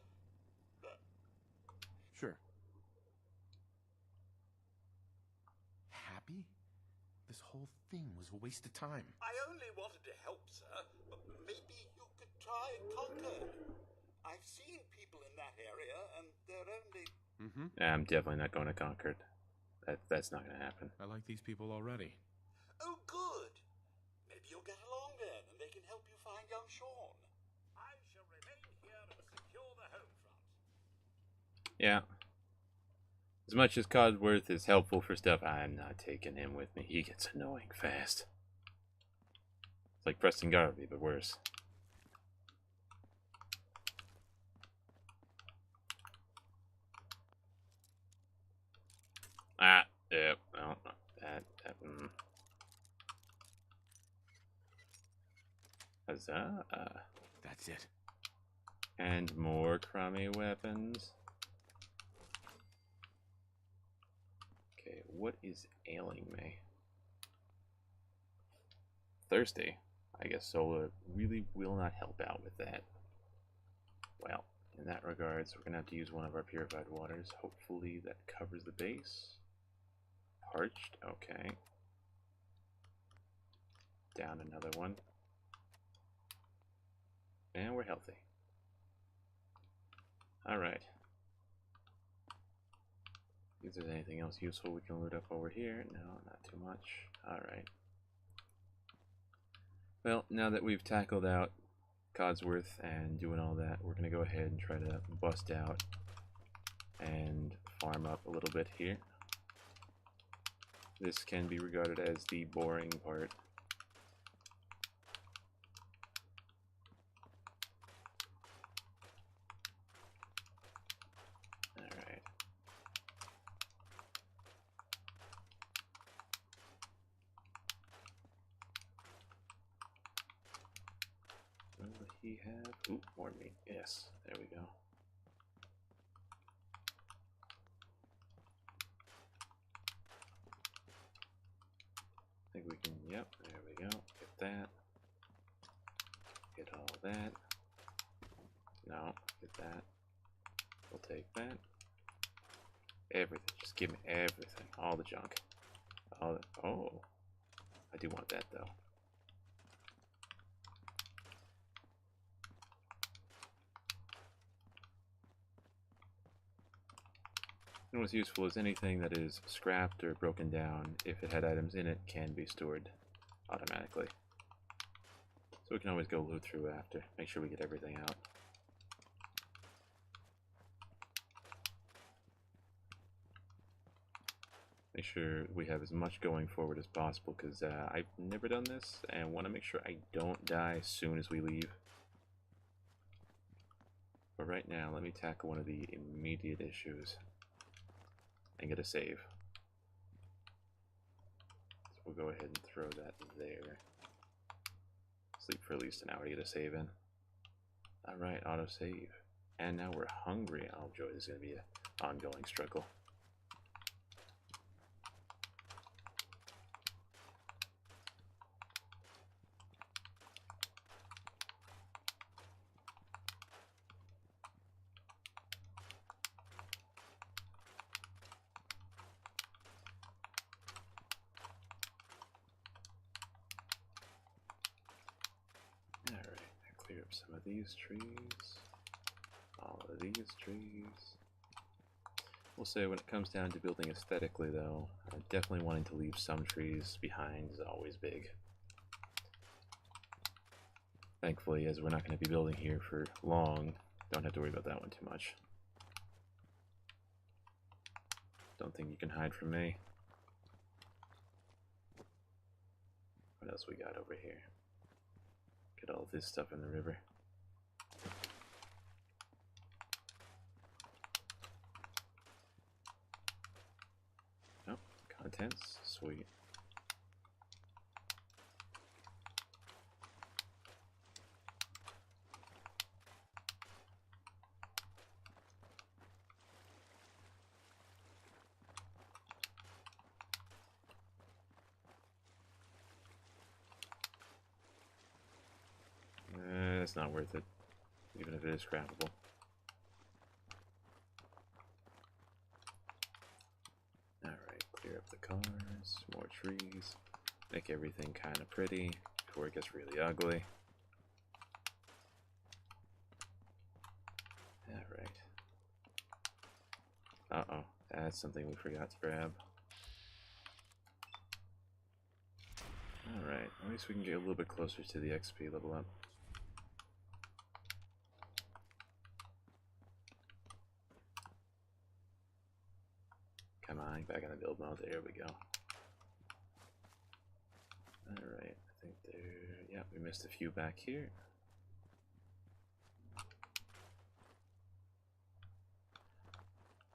Sure. Happy? This whole thing was a waste of time. I only wanted to help, sir. But maybe you could try Concord. I've seen people in that area, and they're only... I'm definitely not going to Concord. That's not going to happen. I like these people already. Oh, good. Maybe you'll get along then, and they can help you find young Sean. I shall remain here and secure the home front. Yeah. As much as Codsworth is helpful for stuff, I'm not taking him with me. He gets annoying fast. It's like Preston Garvey, but worse. Yeah, no, that, Huzzah. That's it. And more crummy weapons. Okay, what is ailing me? Thirsty. I guess solar really will not help out with that. Well, in that regards, we're going to have to use one of our purified waters. Hopefully that covers the base. Parched, okay. Down another one. And we're healthy. Alright. If there's anything else useful we can loot up over here. No, not too much. Alright. Well, now that we've tackled out Codsworth and doing all that, we're going to go ahead and try to bust out and farm up a little bit here. This can be regarded as the boring part. Alright. What will he have? Ooh, more meat. Yes, there we go. I think we can, yep, there we go. Get that. Get all that. No, get that. We'll take that. Everything. Just give me everything. All the junk. All the, oh. I do want that, though. And what's useful is anything that is scrapped or broken down, if it had items in it, can be stored automatically. So we can always go loot through after, make sure we get everything out. Make sure we have as much going forward as possible, because I've never done this and want to make sure I don't die as soon as we leave. But right now, let me tackle one of the immediate issues and get a save. So we'll go ahead and throw that there. Sleep for at least an hour to get a save in. Alright, autosave. And now we're hungry. Oh joy, this is going to be an ongoing struggle. Clear up some of these trees, all of these trees. We'll say when it comes down to building aesthetically though, definitely wanting to leave some trees behind is always big. Thankfully, as we're not going to be building here for long, don't have to worry about that one too much. Don't think you can hide from me. What else we got over here? Get all this stuff in the river. Oh, contents, sweet. It's not worth it, even if it is craftable. Alright, clear up the cars, more trees, make everything kind of pretty before it gets really ugly. Alright. Uh-oh, that's something we forgot to grab. Alright, at least we can get a little bit closer to the XP level up. Come on, back in the build mode. There we go. Alright, I think there... yeah, we missed a few back here.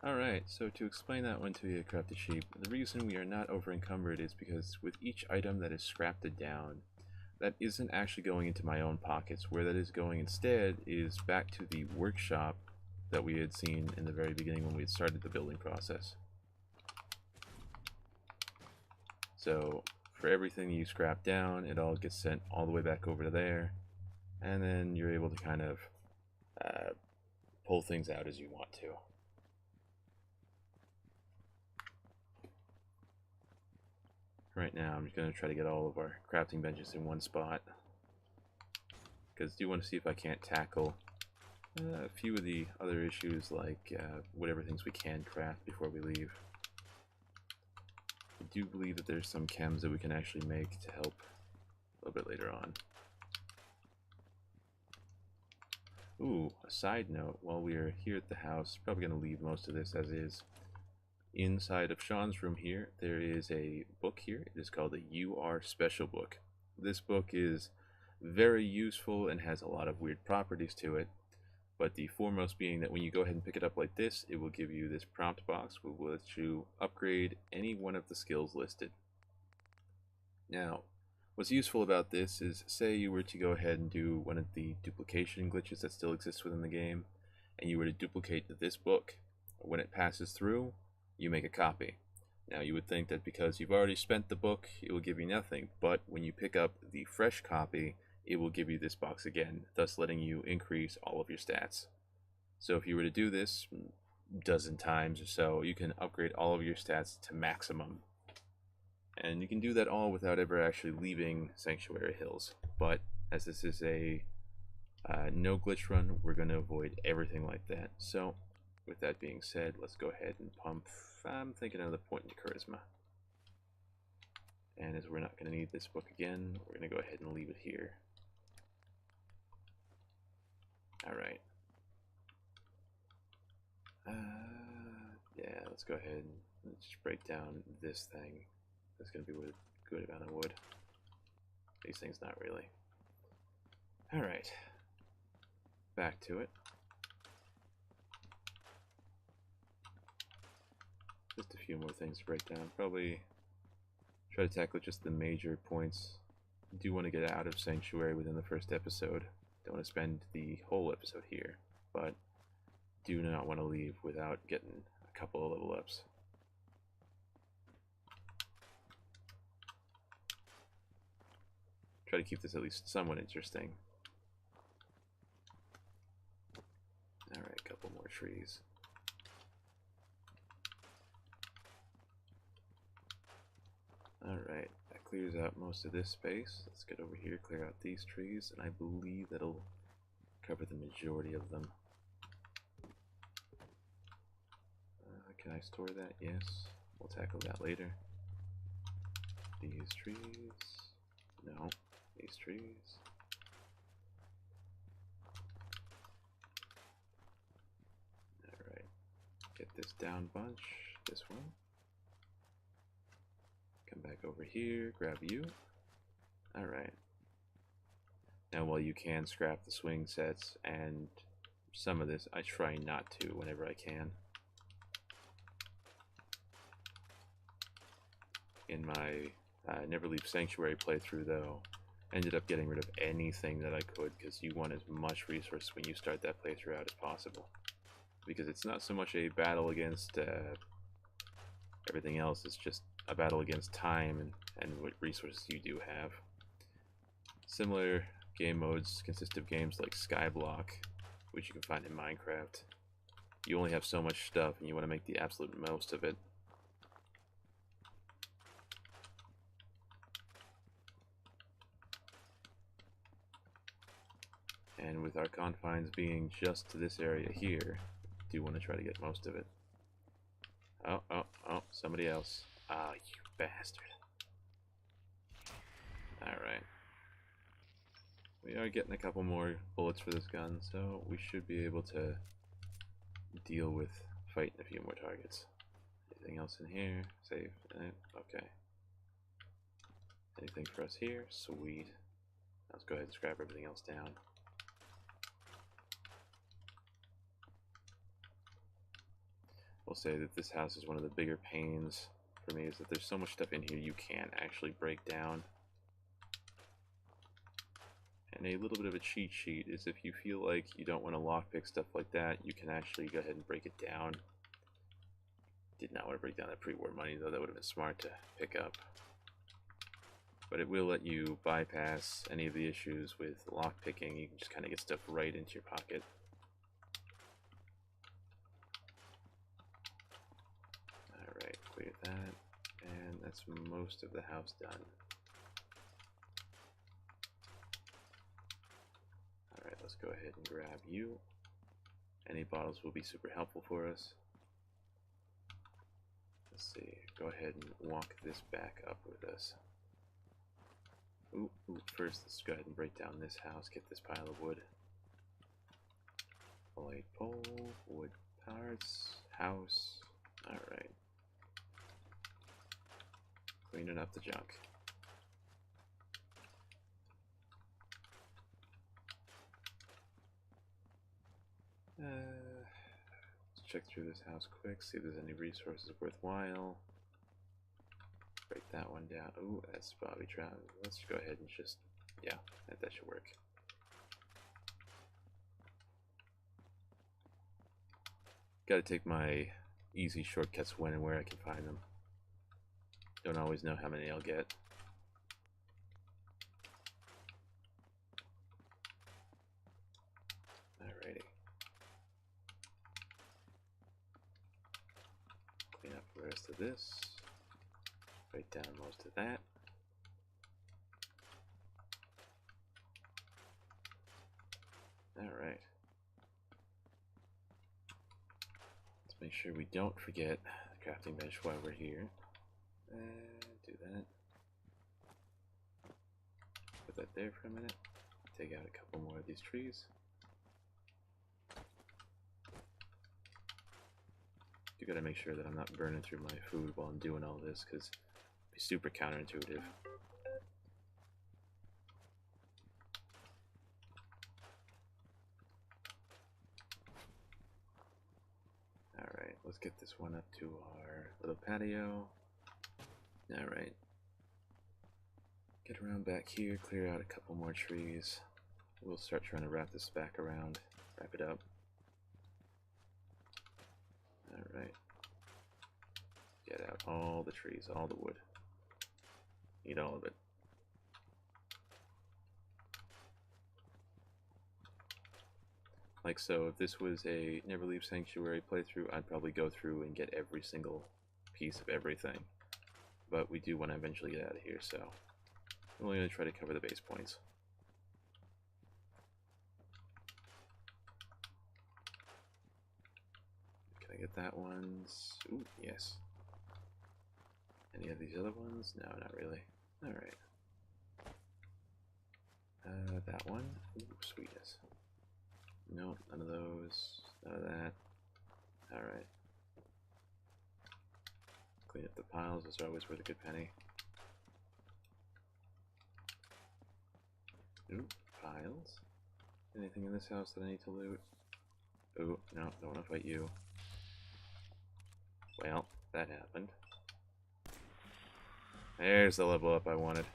Alright, so to explain that one to you, Crafted Sheep, the reason we are not over encumbered is because with each item that is scrapped down, that isn't actually going into my own pockets. Where that is going instead is back to the workshop that we had seen in the very beginning when we had started the building process. So for everything you scrap down, it all gets sent all the way back over to there, and then you're able to kind of pull things out as you want to. Right now I'm just going to try to get all of our crafting benches in one spot, because I do want to see if I can't tackle a few of the other issues, like whatever things we can craft before we leave. I do believe that there's some chems that we can actually make to help a little bit later on. Ooh, a side note, while we are here at the house, probably going to leave most of this as is. Inside of Sean's room here, there is a book here. It is called a UR Special Book. This book is very useful and has a lot of weird properties to it. But the foremost being that when you go ahead and pick it up like this, it will give you this prompt box which will let you upgrade any one of the skills listed. Now, what's useful about this is, say you were to go ahead and do one of the duplication glitches that still exists within the game, and you were to duplicate this book. When it passes through, you make a copy. Now, you would think that because you've already spent the book, it will give you nothing, but when you pick up the fresh copy, it will give you this box again, thus letting you increase all of your stats. So if you were to do this a dozen times or so, you can upgrade all of your stats to maximum. And you can do that all without ever actually leaving Sanctuary Hills. But as this is a no glitch run, we're going to avoid everything like that. So with that being said, let's go ahead and pump, I'm thinking another point into charisma. And as we're not going to need this book again, we're going to go ahead and leave it here. Alright. Yeah, let's go ahead and let's just break down this thing. That's going to be with a good amount of wood. These things, not really. Alright. Back to it. Just a few more things to break down. Probably try to tackle just the major points. Do want to get out of Sanctuary within the first episode. Don't want to spend the whole episode here, but do not want to leave without getting a couple of level ups. Try to keep this at least somewhat interesting. Alright, a couple more trees. Alright, that clears out most of this space. Let's get over here, clear out these trees, and I believe that'll cover the majority of them. Can I store that? Yes. We'll tackle that later. These trees. No. These trees. Alright. Get this down bunch. This one. Come back over here. Grab you. Alright. Now while you can scrap the swing sets and some of this, I try not to whenever I can. In my Never Leave Sanctuary playthrough, though, ended up getting rid of anything that I could, because you want as much resource when you start that playthrough out as possible. Because it's not so much a battle against everything else, it's just a battle against time and what resources you do have. Similar game modes consist of games like Skyblock, which you can find in Minecraft. You only have so much stuff, and you want to make the absolute most of it. And with our confines being just to this area here, do want to try to get most of it. Oh, somebody else. Ah, you bastard. Alright. We are getting a couple more bullets for this gun, so we should be able to deal with fighting a few more targets. Anything else in here? Save. Okay. Anything for us here? Sweet. Let's go ahead and scrap everything else down. We'll say that this house is one of the bigger pains for me, is that there's so much stuff in here you can't actually break down. And a little bit of a cheat sheet is if you feel like you don't want to lockpick stuff like that, you can actually go ahead and break it down. Did not want to break down that pre-war money, though. That would have been smart to pick up. But it will let you bypass any of the issues with lockpicking. You can just kind of get stuff right into your pocket. Alright, clear that. And that's most of the house done. Alright, let's go ahead and grab you. Any bottles will be super helpful for us. Let's see, go ahead and walk this back up with us. Ooh, first let's go ahead and break down this house, get this pile of wood. Light pole, wood parts, house. Alright. Cleaning up the junk. Let's check through this house quick, see if there's any resources worthwhile. Break that one down. Ooh, that's Bobby Trout. Let's go ahead and just, yeah, that should work. Gotta take my easy shortcuts when and where I can find them. Don't always know how many I'll get. Alrighty. Clean up the rest of this. Break down most of that. Alright. Make sure we don't forget the crafting bench while we're here. Do that. Put that there for a minute. Take out a couple more of these trees. You gotta make sure that I'm not burning through my food while I'm doing all this, because it'd be super counterintuitive. Alright, let's get this one up to our little patio. Alright. Get around back here, clear out a couple more trees. We'll start trying to wrap this back around, wrap it up. Alright. Get out all the trees, all the wood. Need all of it. Like so, if this was a Never Leave Sanctuary playthrough, I'd probably go through and get every single piece of everything. But we do want to eventually get out of here, so I'm only going to try to cover the base points. Can I get that one? Ooh, yes. Any of these other ones? No, not really. Alright. That one? Ooh, sweetness. Nope, none of those. None of that. Alright. Clean up the piles, those are always worth a good penny. Ooh, piles. Anything in this house that I need to loot? Ooh, no, don't want to fight you. Well, that happened. There's the level up I wanted.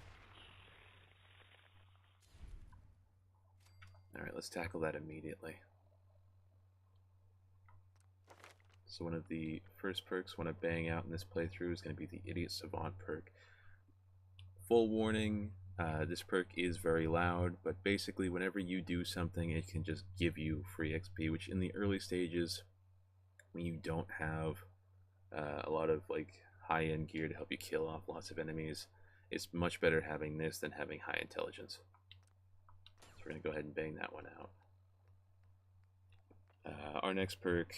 Alright, let's tackle that immediately. So one of the first perks I want to bang out in this playthrough is going to be the Idiot Savant perk. Full warning, this perk is very loud, but basically whenever you do something, it can just give you free XP, which in the early stages, when you don't have a lot of like high-end gear to help you kill off lots of enemies, it's much better having this than having high intelligence. So we're going to go ahead and bang that one out. Our next perk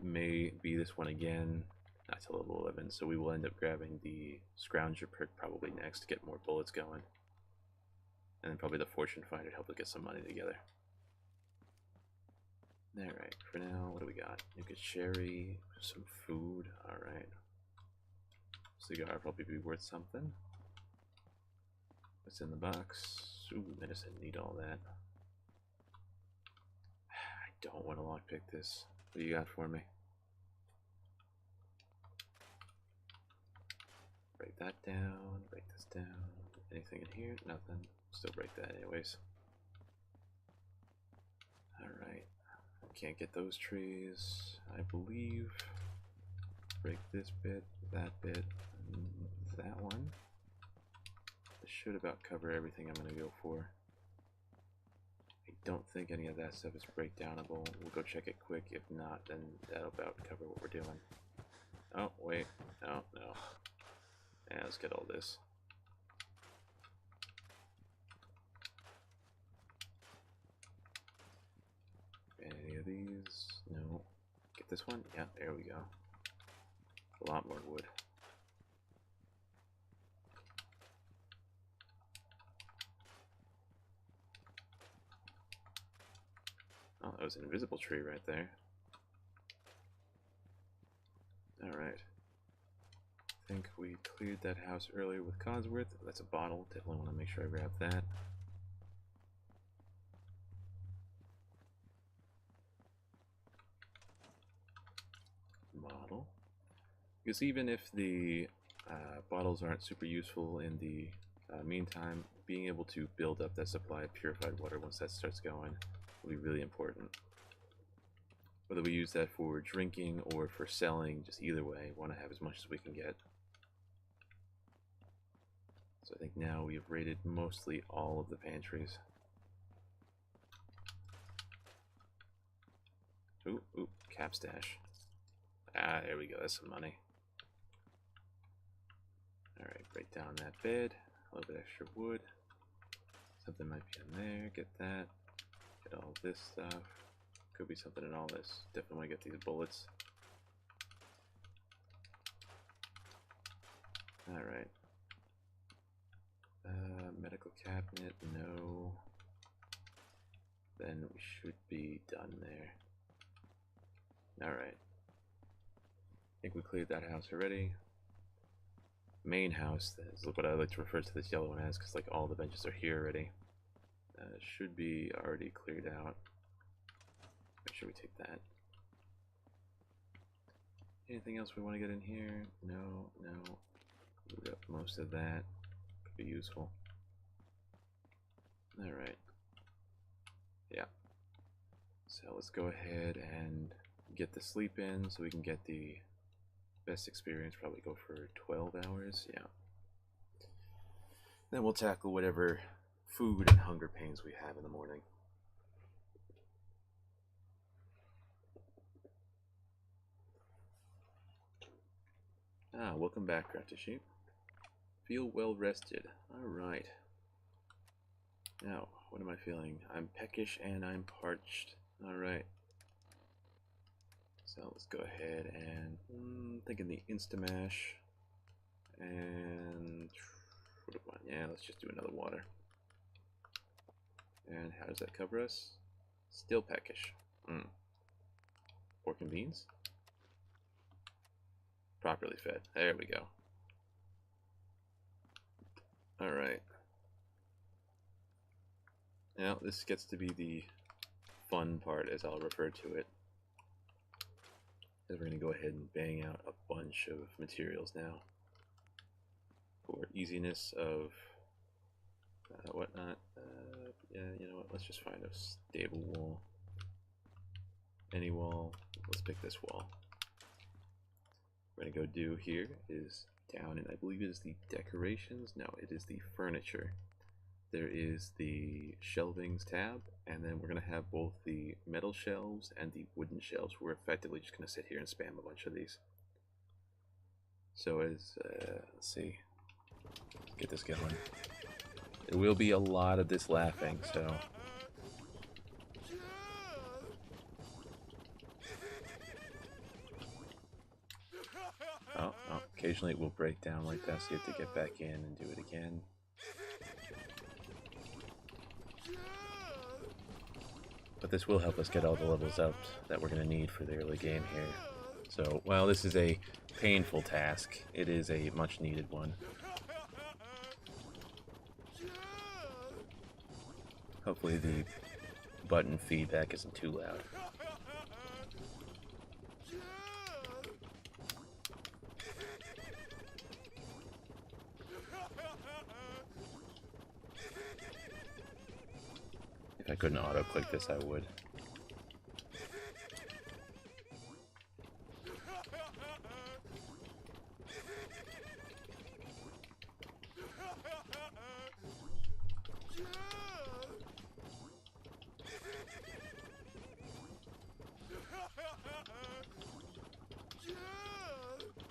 may be this one again, not till level 11, so we will end up grabbing the Scrounger perk probably next to get more bullets going. And then probably the Fortune Finder to help us get some money together. Alright, for now, what do we got? Nuka Cherry, some food, alright. Cigar probably be worth something. What's in the box? Ooh, medicine, need all that. I don't want to lockpick this. What do you got for me? Break that down, break this down. Anything in here? Nothing. Still break that anyways. Alright. Can't get those trees, I believe. Break this bit, that bit, and that one. This should about cover everything I'm going to go for. I don't think any of that stuff is breakdownable. We'll go check it quick. If not, then that'll about cover what we're doing. Oh, wait. No, no. Yeah, let's get all this. Any of these? No. Get this one? Yeah, there we go. A lot more wood. Oh, that was an invisible tree right there. Alright. I think we cleared that house earlier with Codsworth. That's a bottle. Definitely want to make sure I grab that. Bottle. Because even if the bottles aren't super useful in the meantime, being able to build up that supply of purified water once that starts going will be really important. Whether we use that for drinking or for selling, just either way, want to have as much as we can get. So I think now we've raided mostly all of the pantries. Ooh, ooh, cap stash. Ah, there we go, that's some money. Alright, break down that bed. A little bit extra wood. Something might be in there, get that. Get all this stuff. Could be something in all this. Definitely want to get these bullets. Alright. Medical cabinet, no. Then we should be done there. Alright. I think we cleared that house already. Main house, is what I like to refer to this yellow one as, because like all the benches are here already. Should be already cleared out. Make sure we take that. Anything else we want to get in here? No, no. Loot up most of that. Could be useful. Alright. Yeah. So let's go ahead and get the sleep in so we can get the best experience. Probably go for 12 hours. Yeah. Then we'll tackle whatever food and hunger pains we have in the morning. Ah, welcome back, Crafty Sheep. Feel well rested. Alright. Now, what am I feeling? I'm peckish and I'm parched. Alright. So let's go ahead and thinking the Instamash. And what do I want? Yeah, let's just do another water. And how does that cover us? Still peckish. Pork and beans? Properly fed. There we go. Alright. Now, this gets to be the fun part, as I'll refer to it. We're going to go ahead and bang out a bunch of materials now. For easiness of whatnot. Yeah, you know what? Let's just find a stable wall. Any wall. Let's pick this wall. What we're going to go do here is down in, I believe it is the decorations. No, it is the furniture. There is the shelvings tab, and then we're going to have both the metal shelves and the wooden shelves. We're effectively just going to sit here and spam a bunch of these. So as, let's see, get this going. There will be a lot of this laughing, so... Oh, occasionally it will break down like that, so you have to get back in and do it again. But this will help us get all the levels up that we're going to need for the early game here. So, while this is a painful task, it is a much needed one. Hopefully the button feedback isn't too loud. If I couldn't auto-click this, I would.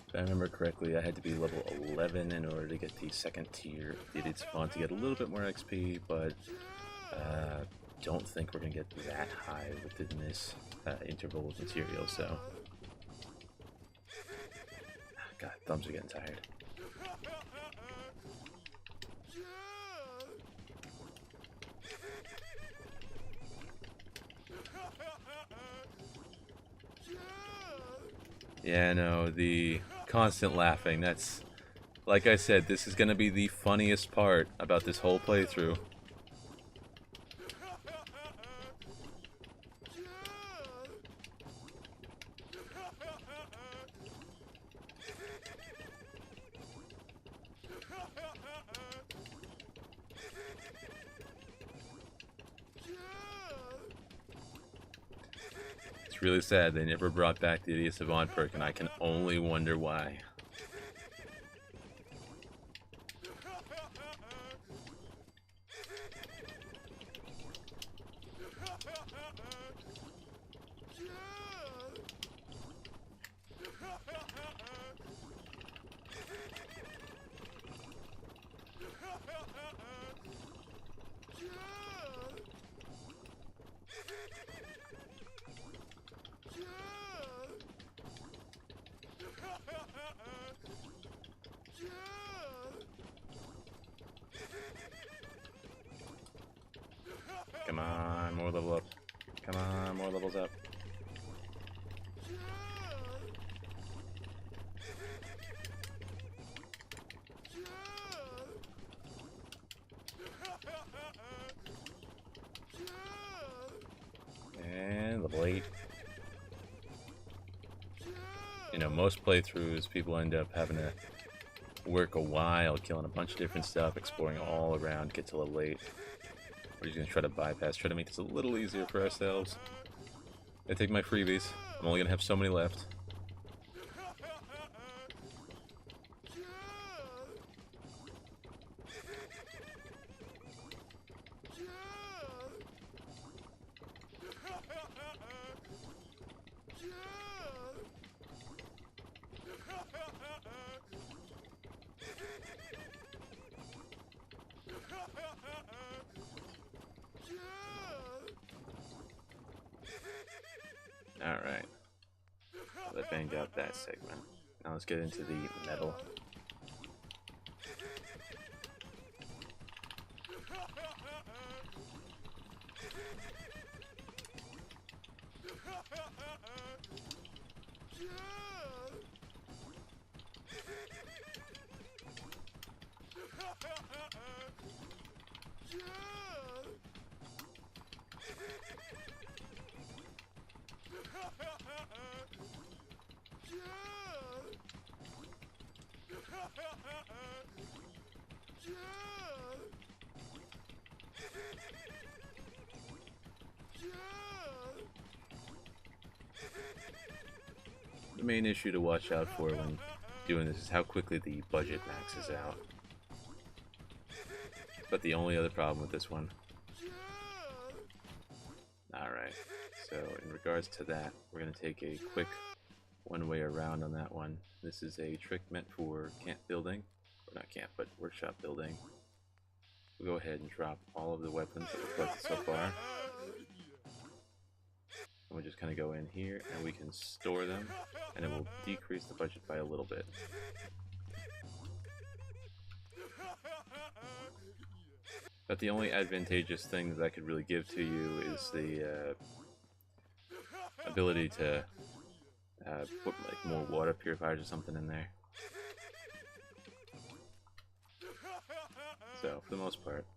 If I remember correctly, I had to be level 11 in order to get the second tier. It is fun to get a little bit more XP, but don't think we're going to get that high within this interval of material, so... God, thumbs are getting tired. Yeah, no, the constant laughing, that's... Like I said, this is going to be the funniest part about this whole playthrough. It's really sad they never brought back the Idiot Savant perk, and I can only wonder why. Come on, more level up. Come on, more levels up. And level 8. You know, most playthroughs, people end up having to work a while, killing a bunch of different stuff, exploring all around, get to level 8. We're just going to try to bypass, try to make this a little easier for ourselves. I take my freebies. I'm only going to have so many left. Alright. So that banged out that segment. Now let's get into the metal. The main issue to watch out for when doing this is how quickly the budget maxes out. But the only other problem with this one. Alright, so in regards to that, we're going to take a quick one-way around on that one. This is a trick meant for camp building, or not camp, but workshop building. We'll go ahead and drop all of the weapons that we've collected so far. And we'll just kind of go in here and we can store them, and it will decrease the budget by a little bit. But the only advantageous thing that I could really give to you is the ability to put like more water purifiers or something in there. So for the most part.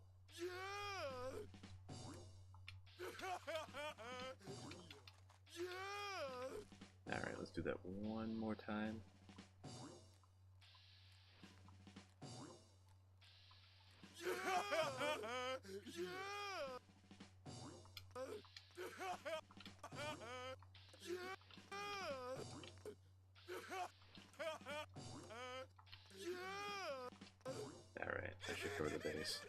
Alright, let's do that one more time. Alright, that should cover the base.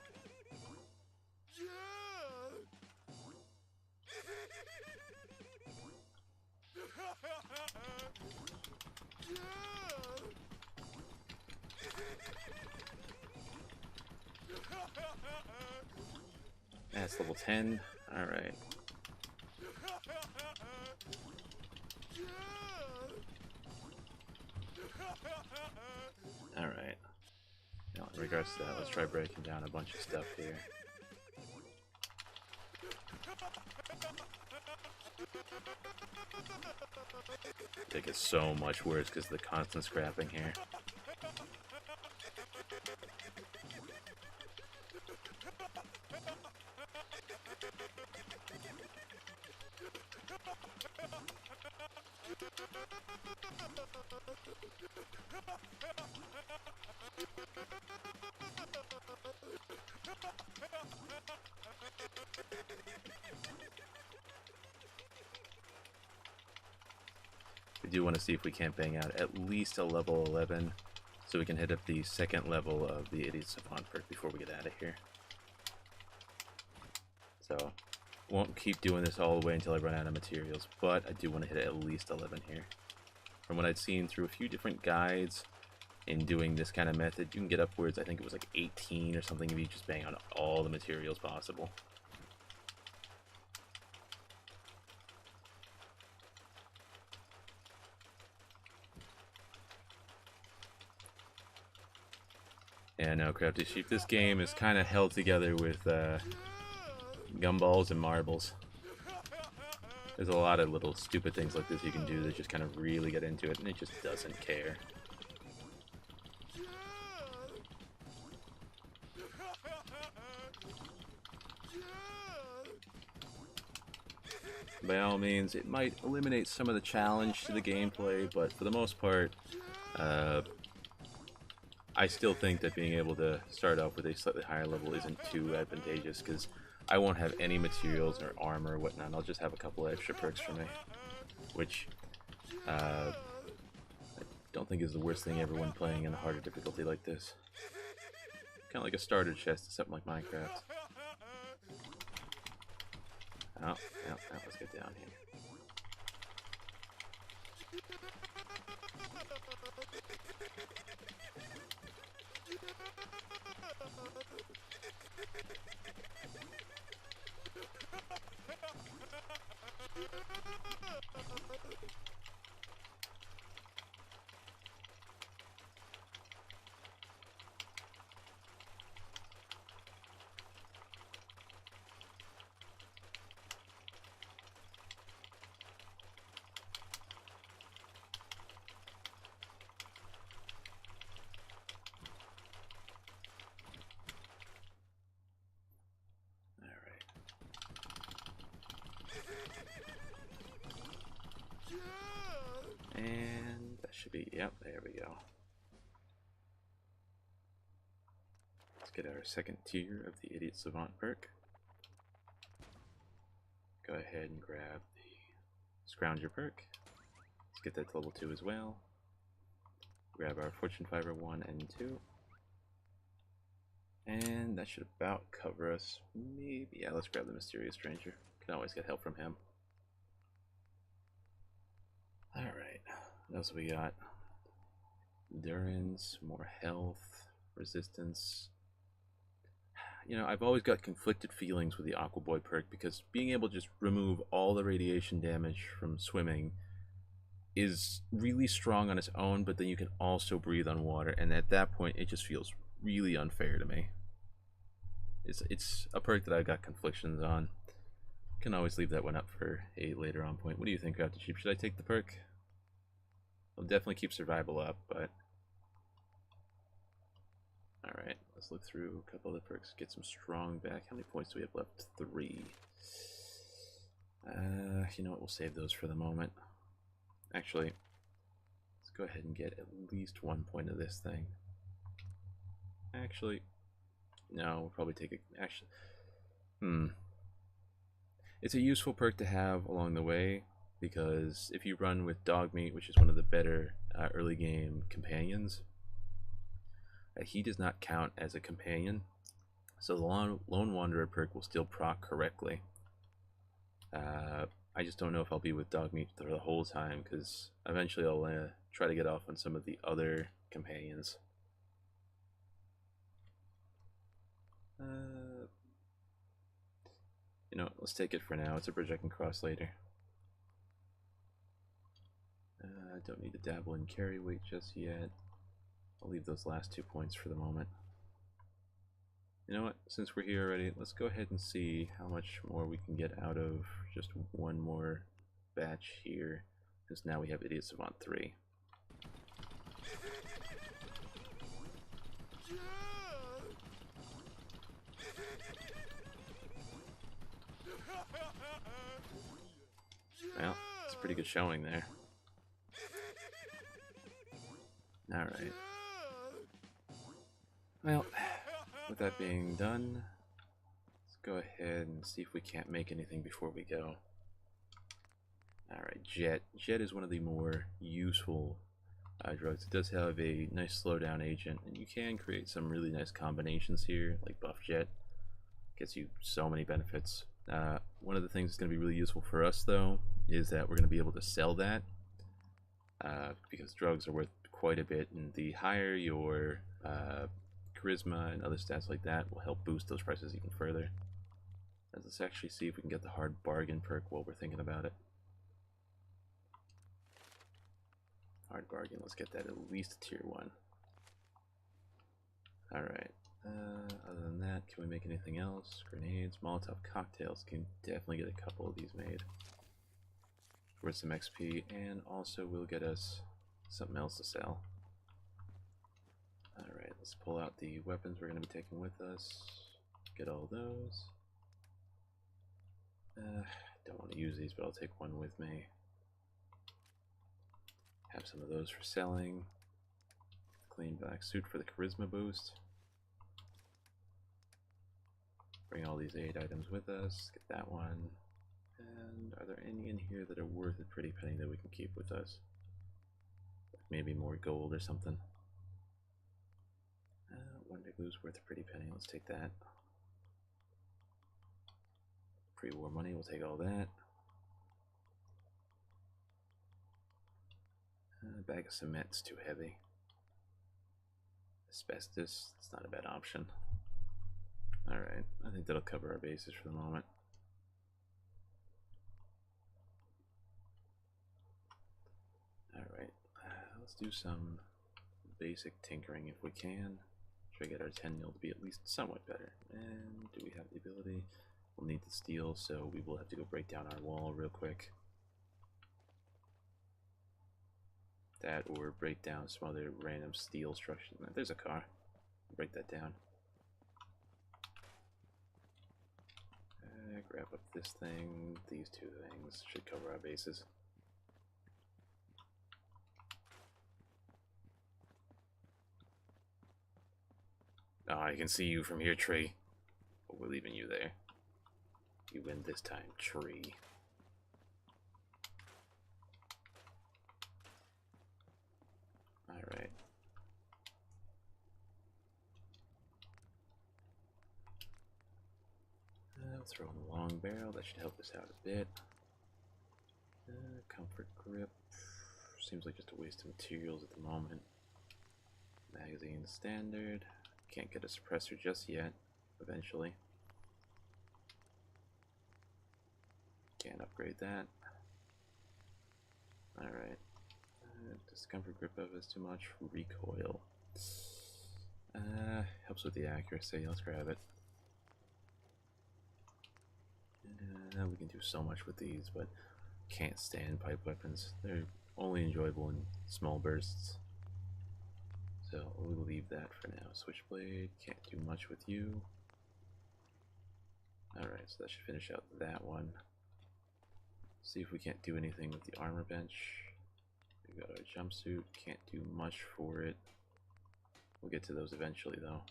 That's level 10. Alright. Alright. Now, in regards to that, let's try breaking down a bunch of stuff here. It gets so much worse because of the constant scrapping here. We do want to see if we can't bang out at least a level 11 so we can hit up the second level of the Idiot Savant perk before we get out of here. So, won't keep doing this all the way until I run out of materials, but I do want to hit at least 11 here. From what I'd seen through a few different guides in doing this kind of method, you can get upwards, I think it was like 18 or something, if you just bang on all the materials possible. Yeah, no, Crafty Sheep, this game is kind of held together with gumballs and marbles. There's a lot of little stupid things like this you can do that just kind of really get into it, and it just doesn't care. By all means, it might eliminate some of the challenge to the gameplay, but for the most part, I still think that being able to start off with a slightly higher level isn't too advantageous, because I won't have any materials or armor or whatnot. I'll just have a couple of extra perks for me, which I don't think is the worst thing ever when playing in a harder difficulty like this. Kind of like a starter chest to something like Minecraft. Oh, yeah, let's get down here. And that should be, yep, there we go. Let's get our second tier of the Idiot Savant perk. Go ahead and grab the Scrounger perk. Let's get that to level 2 as well. Grab our Fortune Fiber 1 and 2. And that should about cover us. Maybe, yeah, let's grab the Mysterious Stranger. Can always get help from him. Alright, what else we got? Endurance, more health, resistance. You know, I've always got conflicted feelings with the Aqua Boy perk, because being able to just remove all the radiation damage from swimming is really strong on its own, but then you can also breathe on water, and at that point it just feels really unfair to me. It's a perk that I've got conflictions on. Can always leave that one up for a later on point. What do you think, Raptor Cheap? Should I take the perk? I'll definitely keep survival up, but... Alright, let's look through a couple other perks. Get some strong back. How many points do we have left? 3. You know what, we'll save those for the moment. Actually, let's go ahead and get at least 1 point of this thing. Actually, no, we'll probably take it. Actually, it's a useful perk to have along the way, because if you run with Dogmeat, which is one of the better early game companions, he does not count as a companion, so the Lone Wanderer perk will still proc correctly. I just don't know if I'll be with Dogmeat for the whole time, because eventually I'll try to get off on some of the other companions. You know, let's take it for now. It's a bridge I can cross later. I don't need to dabble in carry weight just yet. I'll leave those last 2 points for the moment. You know what? Since we're here already, let's go ahead and see how much more we can get out of just one more batch here, because now we have Idiot Savant 3. Well, it's a pretty good showing there. Alright. Well, with that being done, let's go ahead and see if we can't make anything before we go. Alright, Jet. Jet is one of the more useful drugs. It does have a nice slowdown agent, and you can create some really nice combinations here, like Buff Jet. Gets you so many benefits. One of the things that's going to be really useful for us, though, is that we're going to be able to sell that, because drugs are worth quite a bit, and the higher your charisma and other stats like that will help boost those prices even further. Let's actually see if we can get the hard bargain perk while we're thinking about it. Hard bargain, let's get that at least a tier 1. Alright, Other than that, can we make anything else? Grenades, Molotov cocktails. Can definitely get a couple of these made. Worth some XP, and also will get us something else to sell. Alright, let's pull out the weapons we're going to be taking with us. Get all those. Don't want to use these, but I'll take one with me. Have some of those for selling. Clean black suit for the charisma boost. Bring all these aid items with us. Get that one. And are there any in here that are worth a pretty penny that we can keep with us? Maybe more gold or something. Wonder Glue's worth a pretty penny. Let's take that. Pre-war money, we'll take all that. A bag of cement's too heavy. Asbestos, it's not a bad option. Alright, I think that'll cover our bases for the moment. Alright, let's do some basic tinkering if we can. Try to get our 10 mil to be at least somewhat better. And do we have the ability? We'll need the steel, so we will have to go break down our wall real quick. That or break down some other random steel structure. There's a car. Break that down. Grab up this thing. These two things should cover our bases. Oh, I can see you from here, tree. But we're leaving you there. You win this time, tree. Alright. Let's throw in the long barrel. That should help us out a bit. Comfort grip. Seems like just a waste of materials at the moment. Magazine standard. Can't get a suppressor just yet. Eventually. Can't upgrade that. Alright. Does comfort grip have us too much? Recoil. Helps with the accuracy. Let's grab it. We can do so much with these, but can't stand pipe weapons. They're only enjoyable in small bursts. So we'll leave that for now. Switchblade, can't do much with you. Alright, so that should finish out that one. See if we can't do anything with the armor bench. We've got our jumpsuit, can't do much for it. We'll get to those eventually though.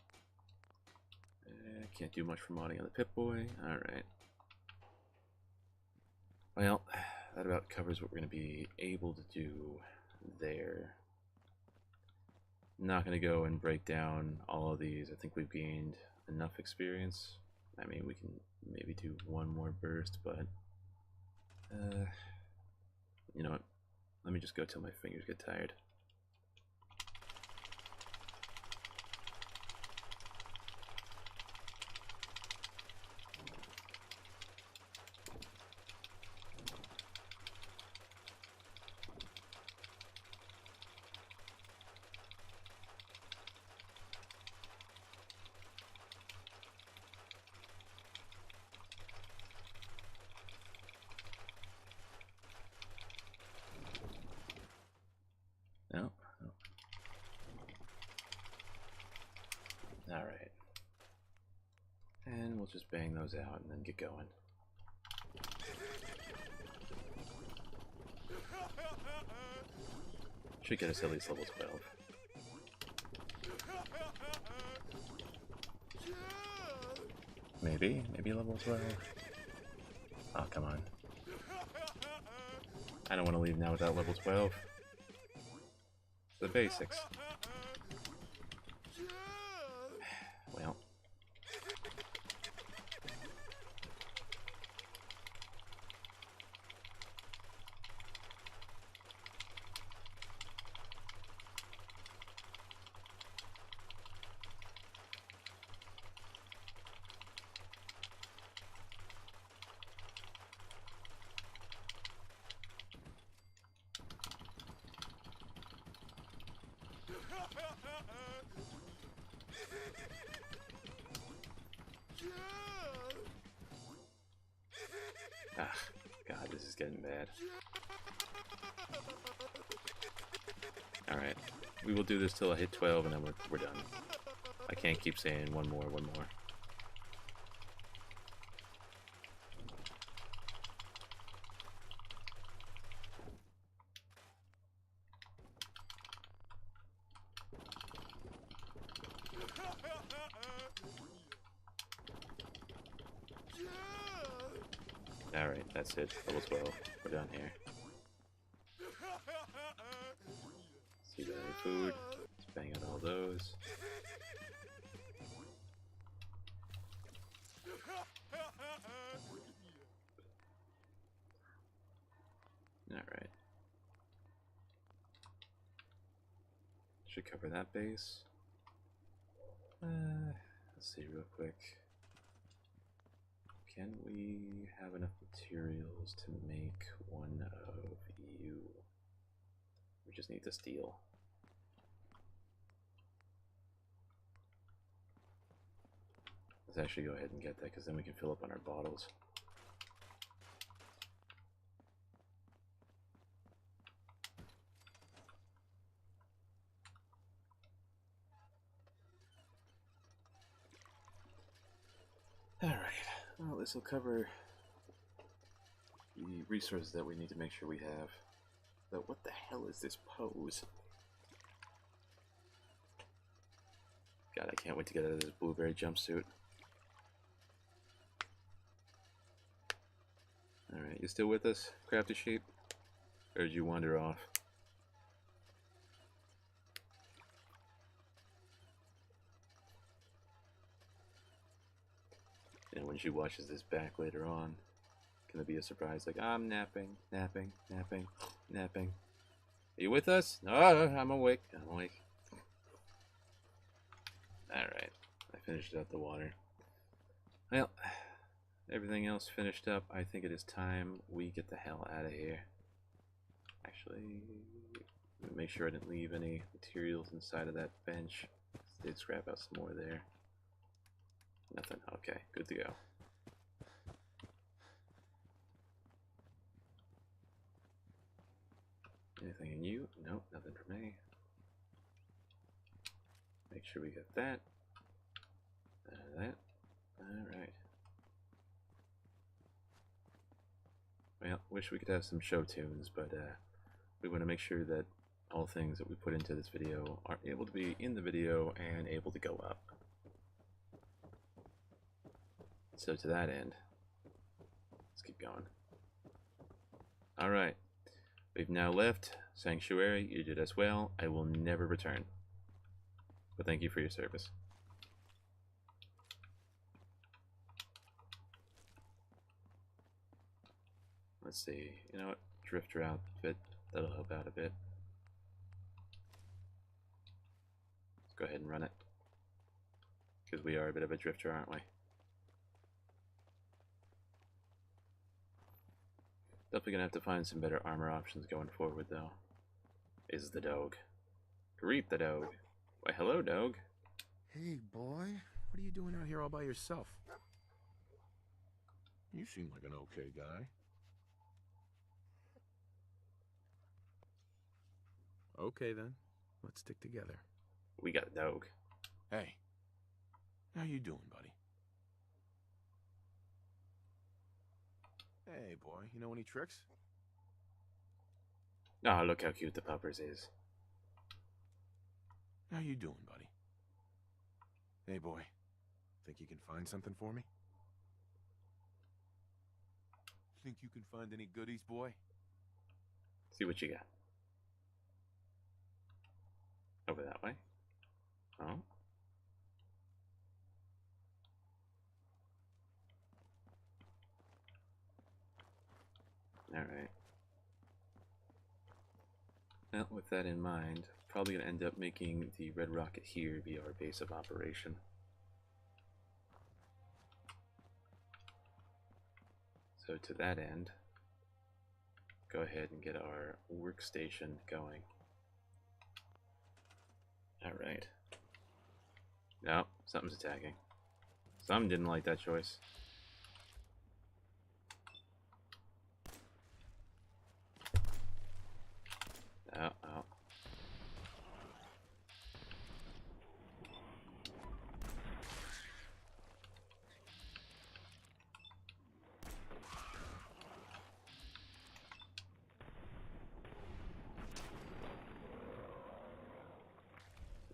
Can't do much for modding on the Pip-Boy. Alright. Well, that about covers what we're going to be able to do there. Not going to go and break down all of these. I think we've gained enough experience. I mean, we can maybe do one more burst, but you know what? Let me just go till my fingers get tired. No? No. Alright. And we'll just bang those out and then get going. Should get us at least level 12. Maybe level 12. Oh, come on. I don't want to leave now without level 12. The basics. Well. getting bad. Alright. We will do this till I hit 12 and then we're done. I can't keep saying one more, one more. Alright, that's it. Level 12. We're done here. See if we have any food. Let's bang out all those. Alright. Should cover that base. Let's see real quick. Can we have enough materials to make one of you? We just need the steel. Let's actually go ahead and get that, because then we can fill up on our bottles. Alright, well, this will cover the resources that we need to make sure we have. But what the hell is this pose? God, I can't wait to get out of this blueberry jumpsuit. Alright, you still with us, Crafty Sheep? Or did you wander off? And when she watches this back later on, gonna be a surprise, like, I'm napping, napping, napping, napping. Are you with us? No, I'm awake, I'm awake. Alright, I finished up the water. Well, everything else finished up. I think it is time we get the hell out of here. Actually, make sure I didn't leave any materials inside of that bench. Did scrap out some more there. Nothing. Okay, good to go. Anything in you? Nope, nothing for me. Make sure we get that. That. Alright. Well, wish we could have some show tunes, but we want to make sure that all things that we put into this video are able to be in the video and able to go up. So to that end, let's keep going. Alright, we've now left Sanctuary. You did as well. I will never return. But thank you for your service. Let's see, you know what, Drifter outfit, that'll help out a bit. Let's go ahead and run it. Because we are a bit of a drifter, aren't we? Definitely gonna have to find some better armor options going forward, though. Is the dog. Greet the dog. Why, hello, dog. Hey, boy. What are you doing out here all by yourself? You seem like an okay guy. Okay, then. Let's stick together. We got a dog. Hey. How you doing, buddy? Hey, boy. You know any tricks? Oh, look how cute the puppers is. How you doing, buddy? Hey, boy. Think you can find something for me? Think you can find any goodies, boy? See what you got. Over that way. Oh. Alright. Well, with that in mind, probably going to end up making the Red Rocket here be our base of operation. So to that end, go ahead and get our workstation going. Alright. No, something's attacking. Some didn't like that choice. Ow, ow.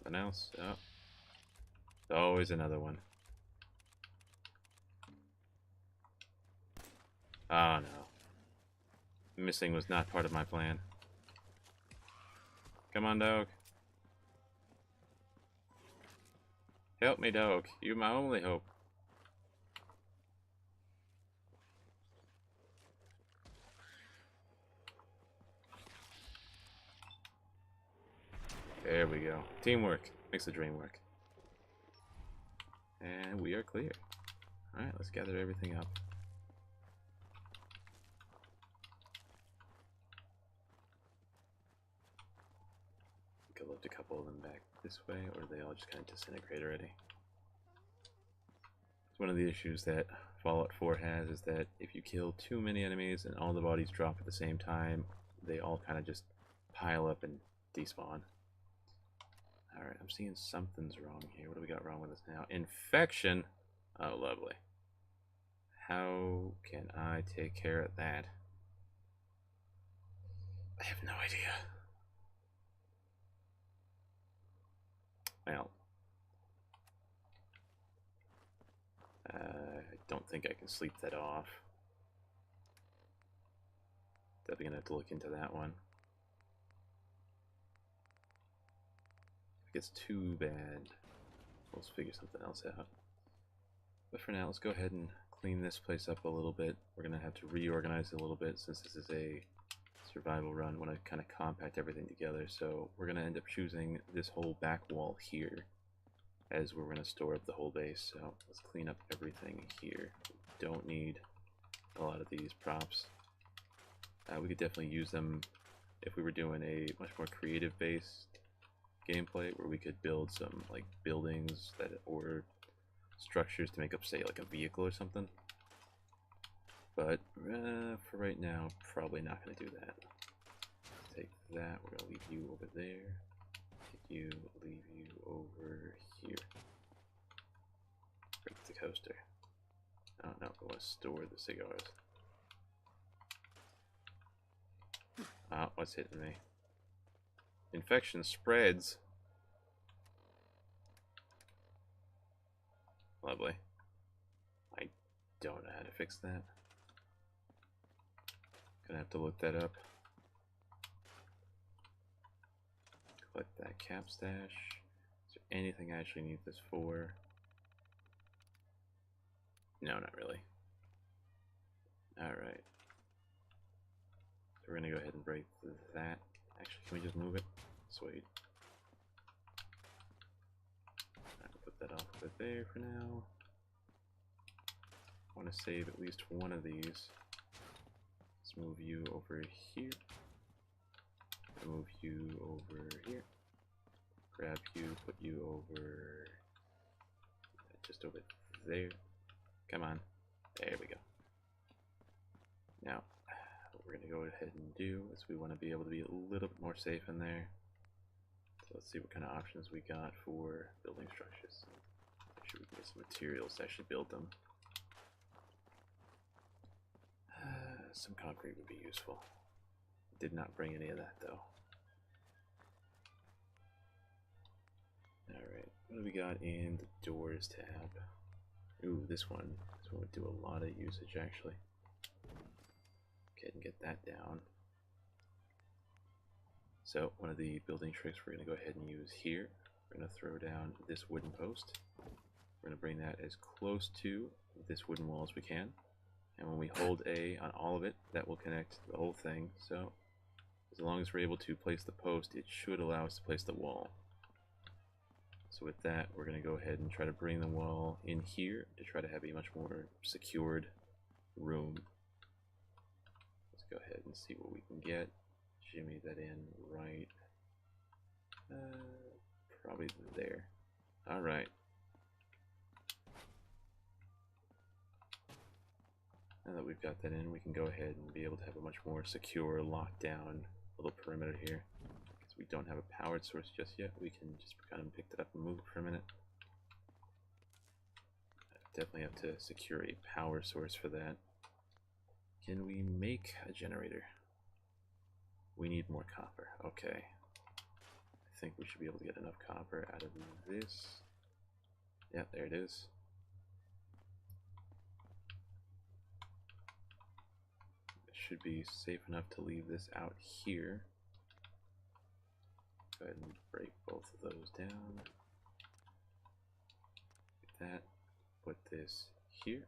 Something else? Oh. Always another one. Oh no. Missing was not part of my plan. Come on, dog. Help me, dog. You're my only hope. There we go. Teamwork makes the dream work. And we are clear. Alright, let's gather everything up. I think I left a couple of them back this way, or they all just kind of disintegrate already. One of the issues that Fallout 4 has is that if you kill too many enemies and all the bodies drop at the same time, they all kind of just pile up and despawn. Alright, I'm seeing something's wrong here. What do we got wrong with us now? Infection! Oh, lovely. How can I take care of that? I have no idea. Well, I don't think I can sleep that off. Definitely gonna have to look into that one. If it gets too bad, we'll figure something else out. But for now, let's go ahead and clean this place up a little bit. We're gonna have to reorganize it a little bit since this is a survival run. I want to kind of compact everything together, so we're gonna end up choosing this whole back wall here as we're gonna store up the whole base. So let's clean up everything here. Don't need a lot of these props. We could definitely use them if we were doing a much more creative based gameplay where we could build some like buildings that or structures to make up, say, like a vehicle or something. But for right now, probably not going to do that. Take that. We're going to leave you over there. Take you, leave you over here. Break the coaster. Oh no, we want to store the cigars. Ah, what's hitting me? Infection spreads. Lovely. I don't know how to fix that. Gonna have to look that up. Collect that cap stash. Is there anything I actually need this for? No, not really. Alright. So we're gonna go ahead and break that. Actually, can we just move it? Sweet. I'll put that off over there for now. I want to save at least one of these. Let's move you over here. Move you over here. Grab you, put you over just over there. Come on. There we go. Now, what we're going to go ahead and do is we want to be able to be a little bit more safe in there. So let's see what kind of options we got for building structures. Make sure we can get some materials to actually build them. Some concrete would be useful. Did not bring any of that though. Alright, what do we got in the doors tab? Ooh, this one. This one would do a lot of usage actually. Okay, and get that down. So one of the building tricks we're going to go ahead and use here. We're going to throw down this wooden post. We're going to bring that as close to this wooden wall as we can. And when we hold A on all of it, that will connect the whole thing. So as long as we're able to place the post, it should allow us to place the wall. So with that, we're going to go ahead and try to bring the wall in here to try to have a much more secured room. Let's go ahead and see what we can get. Shimmy that in right, probably there. Alright. Now that we've got that in, we can go ahead and be able to have a much more secure lockdown little perimeter here. Because we don't have a powered source just yet, we can just kind of pick it up and move it for a minute. Definitely have to secure a power source for that. Can we make a generator? We need more copper. Okay. I think we should be able to get enough copper out of this. Yeah, there it is. It should be safe enough to leave this out here. Go ahead and break both of those down. Like that. Put this here.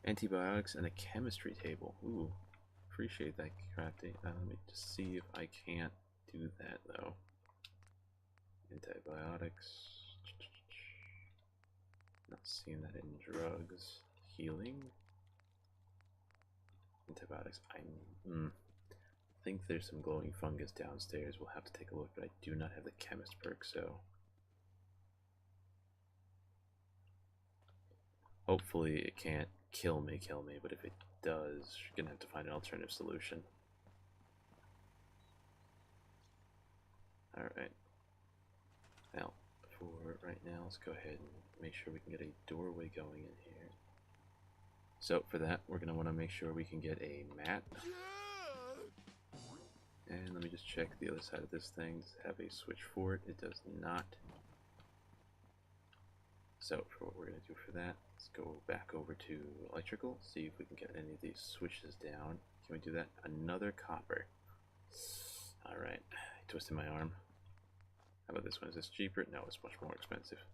Antibiotics and a chemistry table. Ooh, appreciate that, Crafty. Let me just see if I can't do that though. Antibiotics. Not seeing that in drugs. Healing. Antibiotics. I think there's some glowing fungus downstairs. We'll have to take a look, but I do not have the chemist perk, so hopefully it can't kill me, but if it does, you're gonna have to find an alternative solution. Alright. Now, for right now, let's go ahead and make sure we can get a doorway going in here. So for that, we're gonna want to make sure we can get a mat. And let me just check the other side of this thing. Does it have a switch for it? It does not. So for what we're going to do for that, let's go back over to electrical, see if we can get any of these switches down. Can we do that? Another copper. Alright, I twisted my arm. How about this one? Is this cheaper? No, it's much more expensive.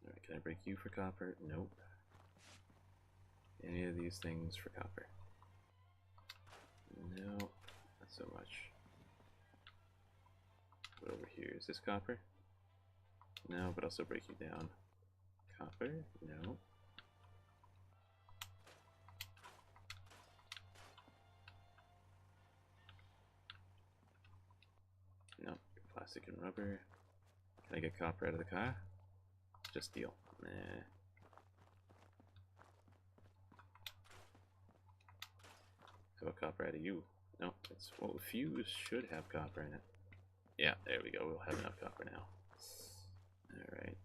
Alright, can I break you for copper? Nope. Any of these things for copper? No, not so much. What over here? Is this copper? No, but I'll still break you down. Copper? No. No, plastic and rubber. Can I get copper out of the car? Just steel. Nah. How about copper out of you? No, it's well, fuse should have copper in it. Yeah, there we go. We'll have enough copper now. Alright.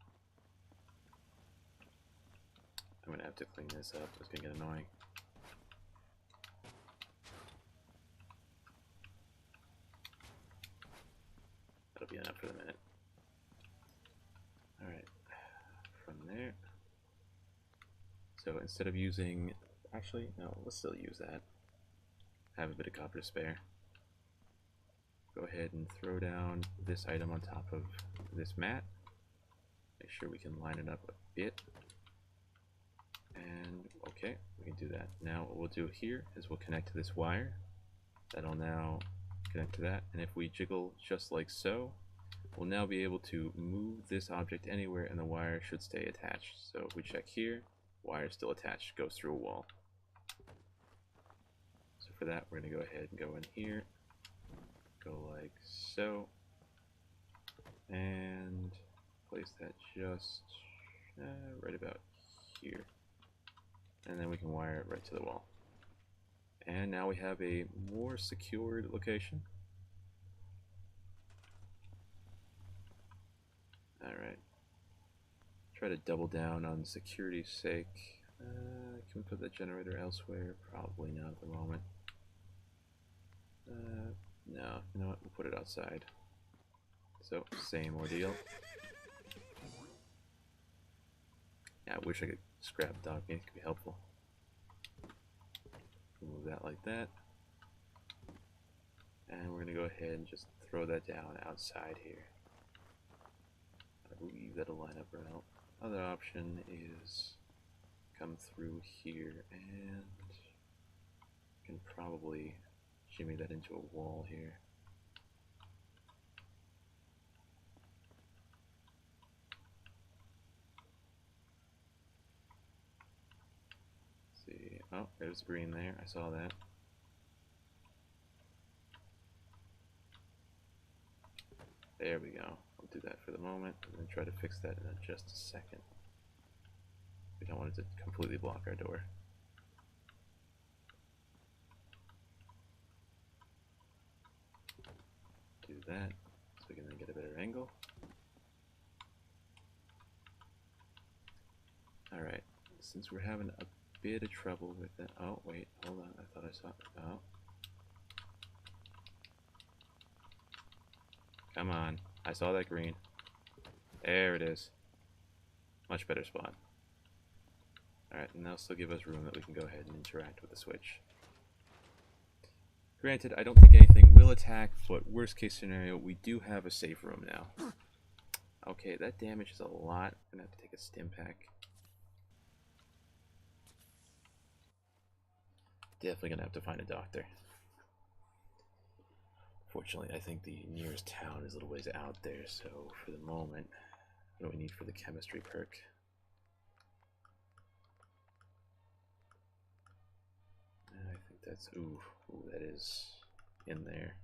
I'm gonna have to clean this up. It's gonna get annoying. That'll be enough for the minute. Alright. From there. So instead of using... Actually, no, let's still use that. Have a bit of copper to spare. Go ahead and throw down this item on top of this mat. Make sure we can line it up a bit. And okay, we can do that. Now what we'll do here is we'll connect to this wire. That'll now connect to that. And if we jiggle just like so, we'll now be able to move this object anywhere and the wire should stay attached. So if we check here, wire is still attached, goes through a wall. So for that, we're going to go ahead and go in here. Go like so. And place that just right about here. And then we can wire it right to the wall. And now we have a more secured location. Alright. Try to double down on security's sake. Can we put that generator elsewhere? Probably not at the moment. No, you know what? We'll put it outside. So, same ordeal. Yeah, I wish I could scrap dog meat. It could be helpful. Move that like that. And we're going to go ahead and just throw that down outside here. I believe that'll line up well. Other option is come through here and can probably shimmy that into a wall here. See, oh, there's green there. I saw that. There we go. I'll do that for the moment and then try to fix that in just a second. We don't want it to completely block our door. that so we can then get a better angle. Alright, since we're having a bit of trouble with that. Oh, wait, hold on. I thought I saw it. Oh. Come on. I saw that green. There it is. Much better spot. Alright, and that'll still give us room that we can go ahead and interact with the switch. Granted, I don't think anything will attack, but worst case scenario, we do have a safe room now. Okay, that damages a lot. I'm gonna have to take a stim pack. Definitely gonna have to find a doctor. Fortunately, I think the nearest town is a little ways out there, so for the moment, what do we need for the chemistry perk? I think that's, ooh, that is in there.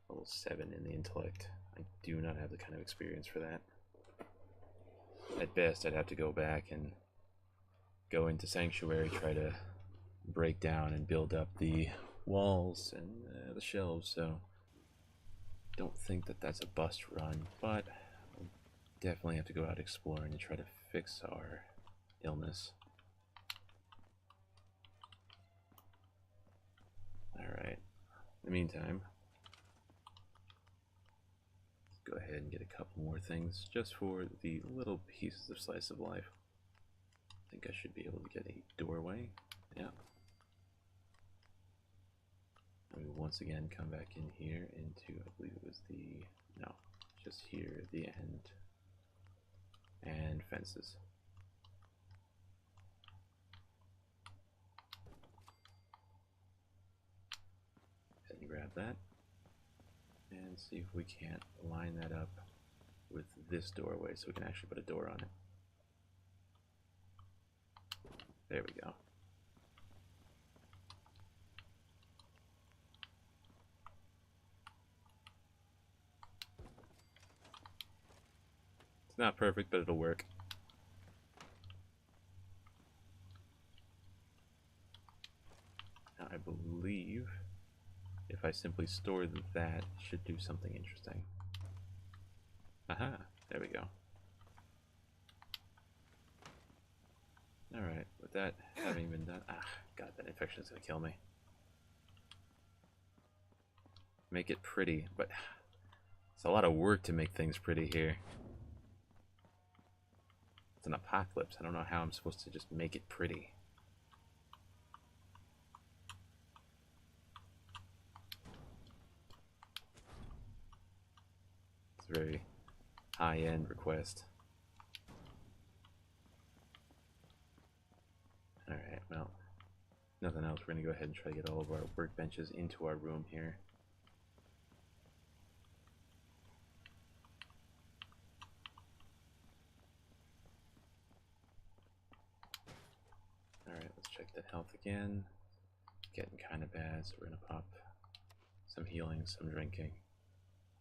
Level 7 in the intellect. I do not have the kind of experience for that. At best, I'd have to go back and go into Sanctuary, try to break down and build up the walls and the shelves, so don't think that that's a bust run, but we'll definitely have to go out exploring and try to fix our illness. Alright, in the meantime, let's go ahead and get a couple more things just for the little pieces of slice of life. I think I should be able to get a doorway. Yeah. We will once again come back in here into, I believe it was the, no, just here, the end, and fences. Head and grab that, and see if we can't line that up with this doorway so we can actually put a door on it. There we go. It's not perfect, but it'll work. Now, I believe if I simply store that, it should do something interesting. Aha, there we go. Alright, with that having been done... Ah, God, that infection is going to kill me. Make it pretty, but it's a lot of work to make things pretty here. It's an apocalypse. I don't know how I'm supposed to just make it pretty. It's a very high-end request. Alright, well, nothing else. We're going to go ahead and try to get all of our workbenches into our room here. Alright, let's check that health again. Getting kind of bad, so we're going to pop some healing, some drinking.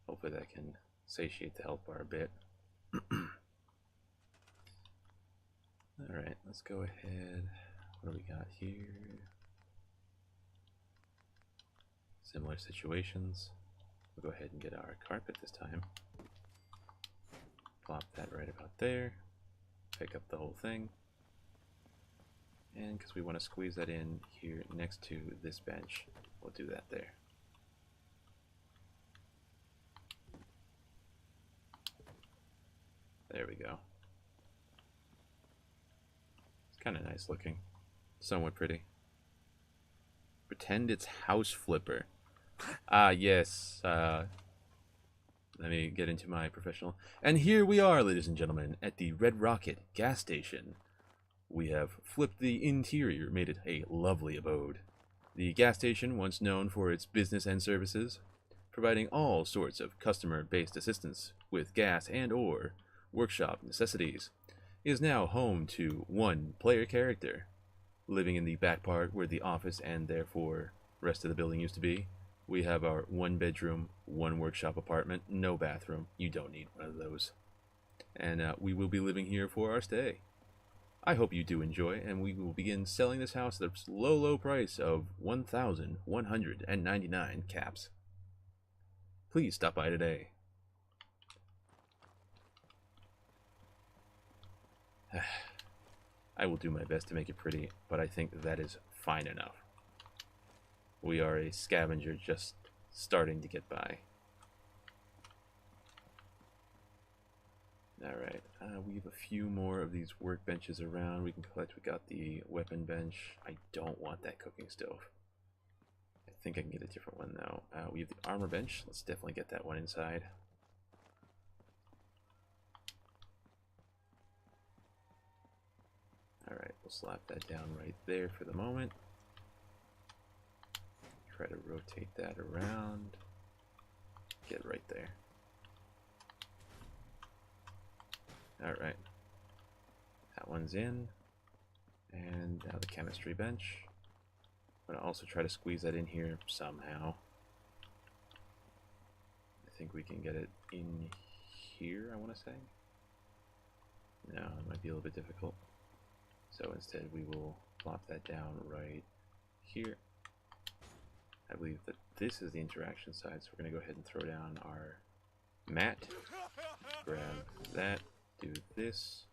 Hopefully that can satiate the health bar a bit. Alright, let's go ahead. What do we got here? Similar situations. We'll go ahead and get our carpet this time. Plop that right about there. Pick up the whole thing. And because we want to squeeze that in here next to this bench, we'll do that there. There we go. It's kind of nice looking. Somewhat pretty. Pretend it's House Flipper. Ah, yes. Let me get into my professional. And here we are, ladies and gentlemen, at the Red Rocket gas station. We have flipped the interior, made it a lovely abode. The gas station, once known for its business and services, providing all sorts of customer-based assistance with gas and/or workshop necessities, is now home to one player character. Living in the back part where the office and therefore rest of the building used to be, we have our one bedroom, one workshop apartment, no bathroom. You don't need one of those. And we will be living here for our stay. I hope you do enjoy, and we will begin selling this house at a low price of 1,199 caps. please stop by today. I will do my best to make it pretty, but I think that is fine enough. We are a scavenger just starting to get by. Alright, we have a few more of these workbenches around we can collect. We got the weapon bench. I don't want that cooking stove. I think I can get a different one though. We have the armor bench. Let's definitely get that one inside. Alright, we'll slap that down right there for the moment. Try to rotate that around. Get right there. Alright. That one's in. And now the chemistry bench. I'm going to also try to squeeze that in here somehow. I think we can get it in here, I want to say. No, it might be a little bit difficult. So instead we will plop that down right here. I believe that this is the interaction side, so we're going to go ahead and throw down our mat. Grab that, do this,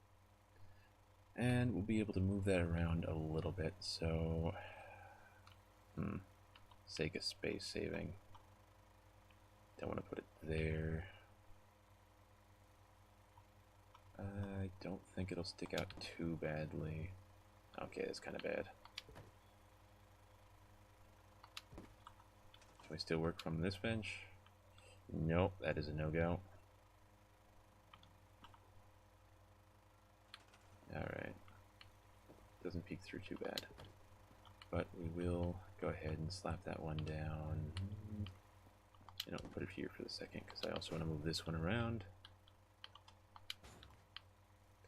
and we'll be able to move that around a little bit. So, sake of space saving, don't want to put it there. I don't think it'll stick out too badly. Okay, that's kind of bad. Can we still work from this bench? Nope, that is a no-go. Alright. Doesn't peek through too bad. But we will go ahead and slap that one down. And I'll put it here for the second, because I also want to move this one around.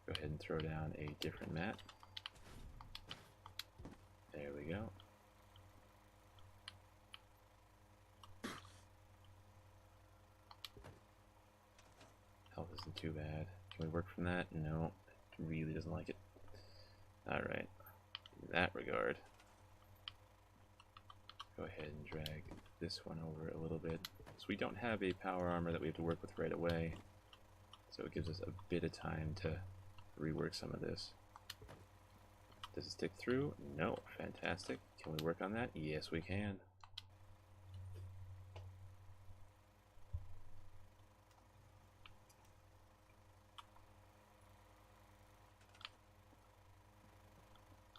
Go ahead and throw down a different mat. There we go. Health isn't too bad. Can we work from that? No, it really doesn't like it. Alright, in that regard, go ahead and drag this one over a little bit. So we don't have a power armor that we have to work with right away. So it gives us a bit of time to rework some of this. Does it stick through? No. Fantastic. Can we work on that? Yes, we can.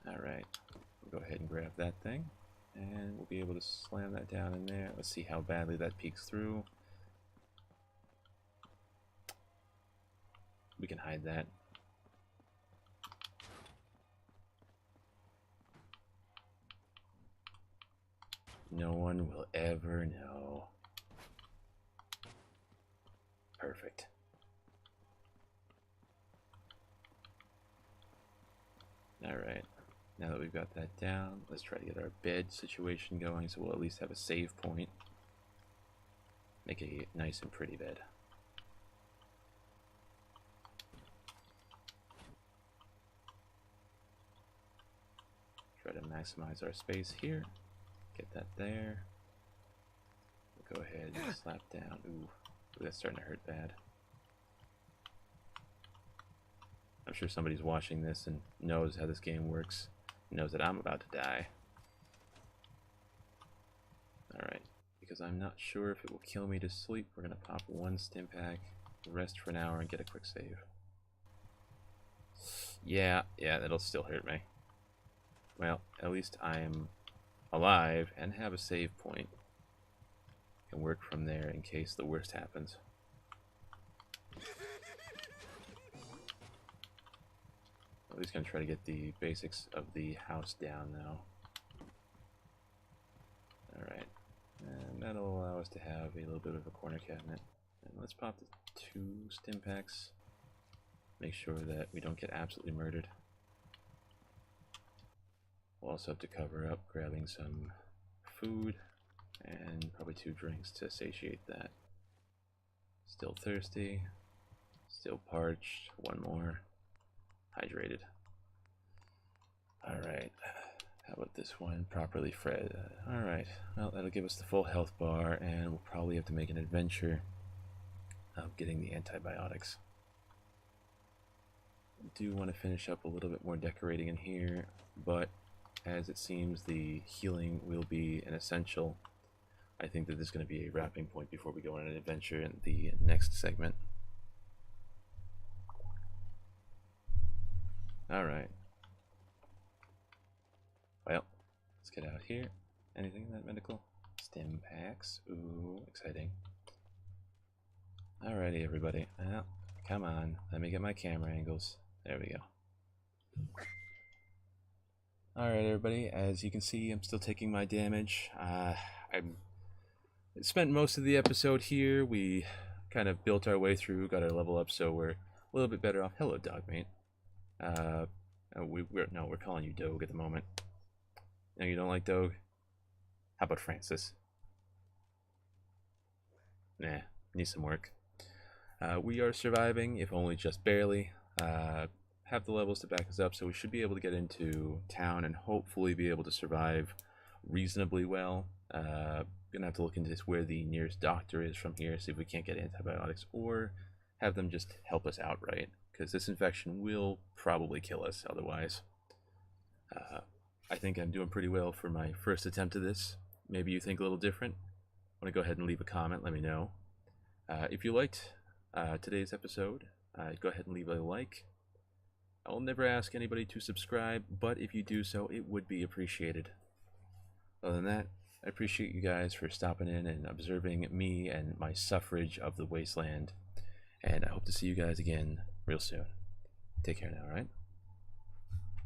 Alright, we'll go ahead and grab that thing, and we'll be able to slam that down in there. Let's see how badly that peeks through. We can hide that. No one will ever know. Perfect. Alright. Now that we've got that down, let's try to get our bed situation going so we'll at least have a save point. Make a nice and pretty bed. Try to maximize our space here. Get that there. We'll go ahead and slap down. Ooh, that's starting to hurt bad. I'm sure somebody's watching this and knows how this game works. Knows that I'm about to die. Alright, because I'm not sure if it will kill me to sleep, we're going to pop one stim pack, rest for an hour, and get a quick save. Yeah, that'll still hurt me. Well, at least I'm alive and have a save point. Can work from there in case the worst happens. At least gonna try to get the basics of the house down now. Alright, and that'll allow us to have a little bit of a corner cabinet. And let's pop the 2 stim packs. Make sure that we don't get absolutely murdered. We'll also have to cover up grabbing some food and probably 2 drinks to satiate that. Still thirsty, still parched, one more. Hydrated. Alright, How about this one? Properly fed. Alright, well, that'll give us the full health bar, and we'll probably have to make an adventure of getting the antibiotics. I do want to finish up a little bit more decorating in here, but as it seems the healing will be an essential, I think that there's going to be a wrapping point before we go on an adventure in the next segment. Alright. Well, let's get out here. Anything in that medical? Stim packs. Ooh, exciting. Alrighty, everybody. Well, come on. Let me get my camera angles. There we go. Alright, everybody. As you can see, I'm still taking my damage. I spent most of the episode here. We kind of built our way through, got our level up, so we're a little bit better off. Hello, Dogmate. We're calling you Doge at the moment. No, you don't like Doge? How about Francis? Nah, need some work. We are surviving, if only just barely. Have the levels to back us up, so we should be able to get into town and hopefully be able to survive reasonably well. Gonna have to look into where the nearest doctor is from here, see if we can't get antibiotics, or have them just help us outright, because this infection will probably kill us otherwise. I think I'm doing pretty well for my first attempt at this. Maybe you think a little different. Want to go ahead and leave a comment, let me know. If you liked today's episode, go ahead and leave a like. I'll never ask anybody to subscribe, but if you do so, it would be appreciated. Other than that, I appreciate you guys for stopping in and observing me and my suffrage of the Wasteland, and I hope to see you guys again real soon. Take care now, alright?